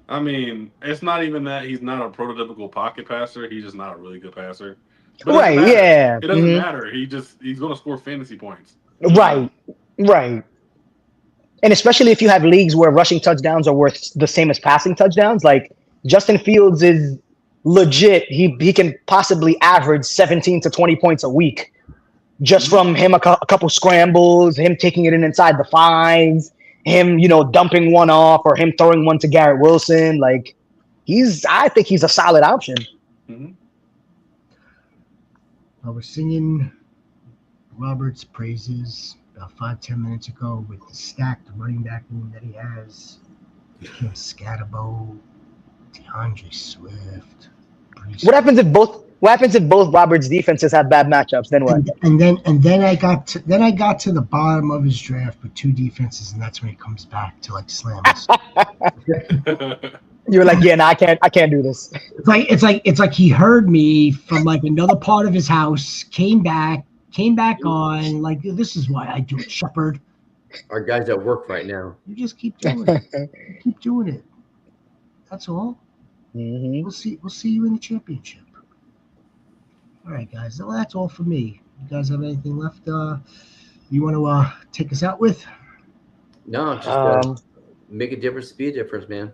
[SPEAKER 2] it's not even that he's not a prototypical pocket passer. He's just not a really good passer. But it doesn't matter. He's going to score fantasy points.
[SPEAKER 4] Right. And especially if you have leagues where rushing touchdowns are worth the same as passing touchdowns, like Justin Fields is legit. He can possibly average 17 to 20 points a week just from him a couple scrambles, him taking it in inside the fives, him dumping one off, or him throwing one to Garrett Wilson. Like I think he's a solid option.
[SPEAKER 2] Mm-hmm.
[SPEAKER 1] I was singing Robert's praises about 5-10 minutes ago with the stacked running back room that he has. Kim Scatterbo, DeAndre Swift.
[SPEAKER 4] What happens if both Roberts' defenses have bad matchups? Then what?
[SPEAKER 1] And then I got to the bottom of his draft with 2 defenses, and that's when he comes back to like slam us.
[SPEAKER 4] You're like, yeah, no, I can't do this.
[SPEAKER 1] It's like he heard me from like another part of his house, came back on, like, this is why I do it, Shepherd.
[SPEAKER 3] Our guys at work right now.
[SPEAKER 1] You just keep doing it. Keep doing it. That's all.
[SPEAKER 4] Mm-hmm.
[SPEAKER 1] We'll see you in the championship. All right, guys. Well, that's all for me. You guys have anything left you want to take us out with?
[SPEAKER 3] No, just make a difference, be a difference, man.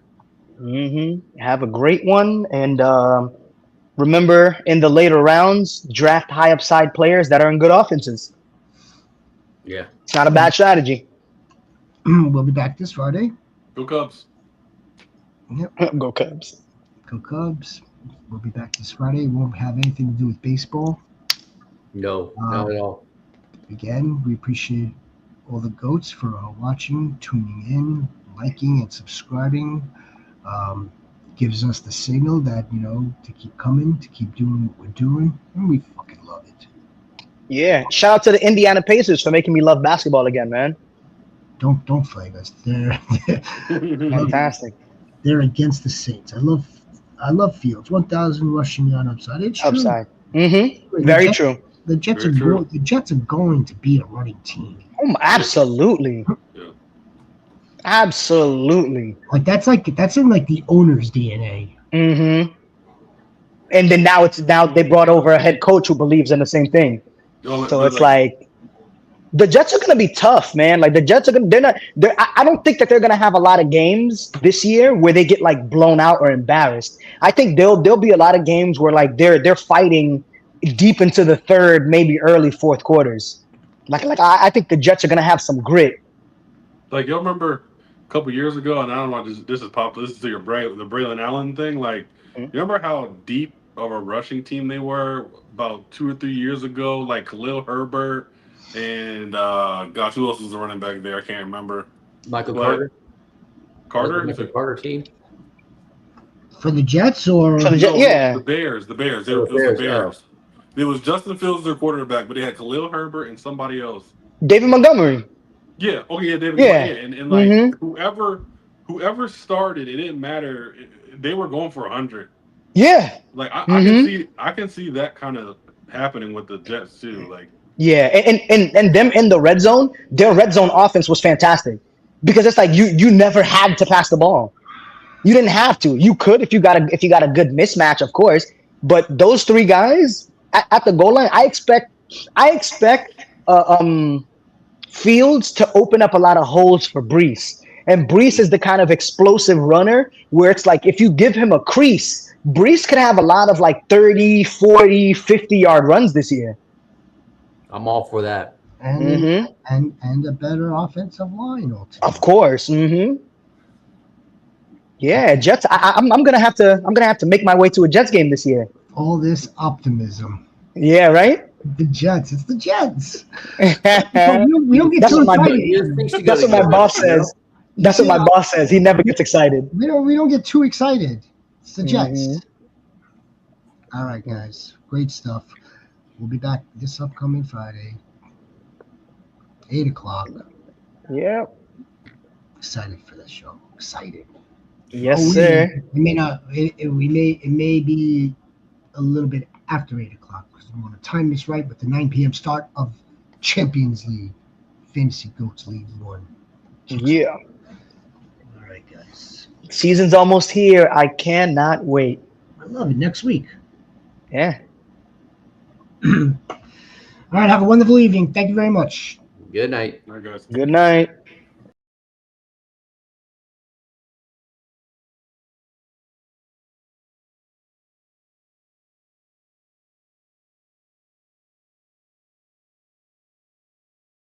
[SPEAKER 4] Mm-hmm. Have a great one, and remember, in the later rounds, draft high upside players that are in good offenses.
[SPEAKER 3] Yeah,
[SPEAKER 4] it's not a bad strategy.
[SPEAKER 1] We'll be back this Friday.
[SPEAKER 2] Go Cubs.
[SPEAKER 1] Yep.
[SPEAKER 4] Go Cubs.
[SPEAKER 1] Go Cubs. We'll be back this Friday. It won't have anything to do with baseball.
[SPEAKER 3] No, not at all.
[SPEAKER 1] Again, we appreciate all the GOATs for watching, tuning in, liking, and subscribing. Gives us the signal that, to keep coming, to keep doing what we're doing, and we fucking love it.
[SPEAKER 4] Yeah. Shout out to the Indiana Pacers for making me love basketball again, man.
[SPEAKER 1] Don't flag us. They're
[SPEAKER 4] fantastic.
[SPEAKER 1] They're against the Saints. I love Fields. 1,000 rushing yard upside. It's true.
[SPEAKER 4] Upside. Mm-hmm. Very true.
[SPEAKER 1] The Jets are going to be a running team.
[SPEAKER 4] Oh, absolutely.
[SPEAKER 2] Yeah.
[SPEAKER 4] Absolutely.
[SPEAKER 1] That's in like the owner's DNA.
[SPEAKER 4] Mm-hmm. And then now they brought over a head coach who believes in the same thing. So it's like the Jets are going to be tough, man. Like the Jets are going to, I don't think that they're going to have a lot of games this year where they get like blown out or embarrassed. I think there'll be a lot of games where like they're fighting deep into the third, maybe early fourth quarters. Like I think the Jets are going to have some grit.
[SPEAKER 2] Like, y'all remember a couple years ago, and I don't know if this is popular. This is the Braylon Allen thing. Like, you remember how deep of a rushing team they were about 2 or 3 years ago? Like Khalil Herbert and gosh, who else was the running back there? I can't remember.
[SPEAKER 3] Michael Carter.
[SPEAKER 2] Carter?
[SPEAKER 3] Michael Carter team.
[SPEAKER 1] For the Jets or
[SPEAKER 4] for the Jets? Yeah,
[SPEAKER 2] the Bears. It was
[SPEAKER 3] Bears,
[SPEAKER 2] the Bears. It was Justin Fields, their quarterback, but they had Khalil Herbert and somebody else.
[SPEAKER 4] David Montgomery.
[SPEAKER 2] Yeah. Oh yeah, David.
[SPEAKER 4] Yeah.
[SPEAKER 2] And like whoever started, it didn't matter. They were going for 100.
[SPEAKER 4] Yeah.
[SPEAKER 2] Like I can see that kind of happening with the Jets too. Like
[SPEAKER 4] yeah, and them in the red zone, their red zone offense was fantastic because it's like you never had to pass the ball. You didn't have to. You could if you got a good mismatch, of course. But those 3 guys at the goal line, I expect Fields to open up a lot of holes for Brees. And Brees is the kind of explosive runner where it's like if you give him a crease, Brees could have a lot of like 30, 40, 50-yard runs this year.
[SPEAKER 3] I'm all for that.
[SPEAKER 1] And a better offensive line ultimately.
[SPEAKER 4] Of course. Mm-hmm. Yeah, Jets. I'm gonna have to make my way to a Jets game this year.
[SPEAKER 1] All this optimism.
[SPEAKER 4] Yeah, right.
[SPEAKER 1] The Jets. It's the Jets. we don't get too excited.
[SPEAKER 4] That's what my boss says. That's what my boss says. He never gets excited.
[SPEAKER 1] We don't get too excited. It's the Jets.
[SPEAKER 4] Mm-hmm.
[SPEAKER 1] All right, guys. Great stuff. We'll be back this upcoming Friday, 8 o'clock.
[SPEAKER 4] Yeah.
[SPEAKER 1] Excited for this show. Excited.
[SPEAKER 4] Yes, sir.
[SPEAKER 1] It may not. It may be a little bit after 8 o'clock because we want to time this right with the 9 p.m. start of Champions League, Fantasy Goats League 1.
[SPEAKER 4] Yeah.
[SPEAKER 1] All right, guys.
[SPEAKER 4] Season's almost here. I cannot wait.
[SPEAKER 1] I love it. Next week.
[SPEAKER 4] Yeah.
[SPEAKER 1] All right. Have a wonderful evening. Thank you very much.
[SPEAKER 3] Good night.
[SPEAKER 2] all right, guys.
[SPEAKER 4] Good night.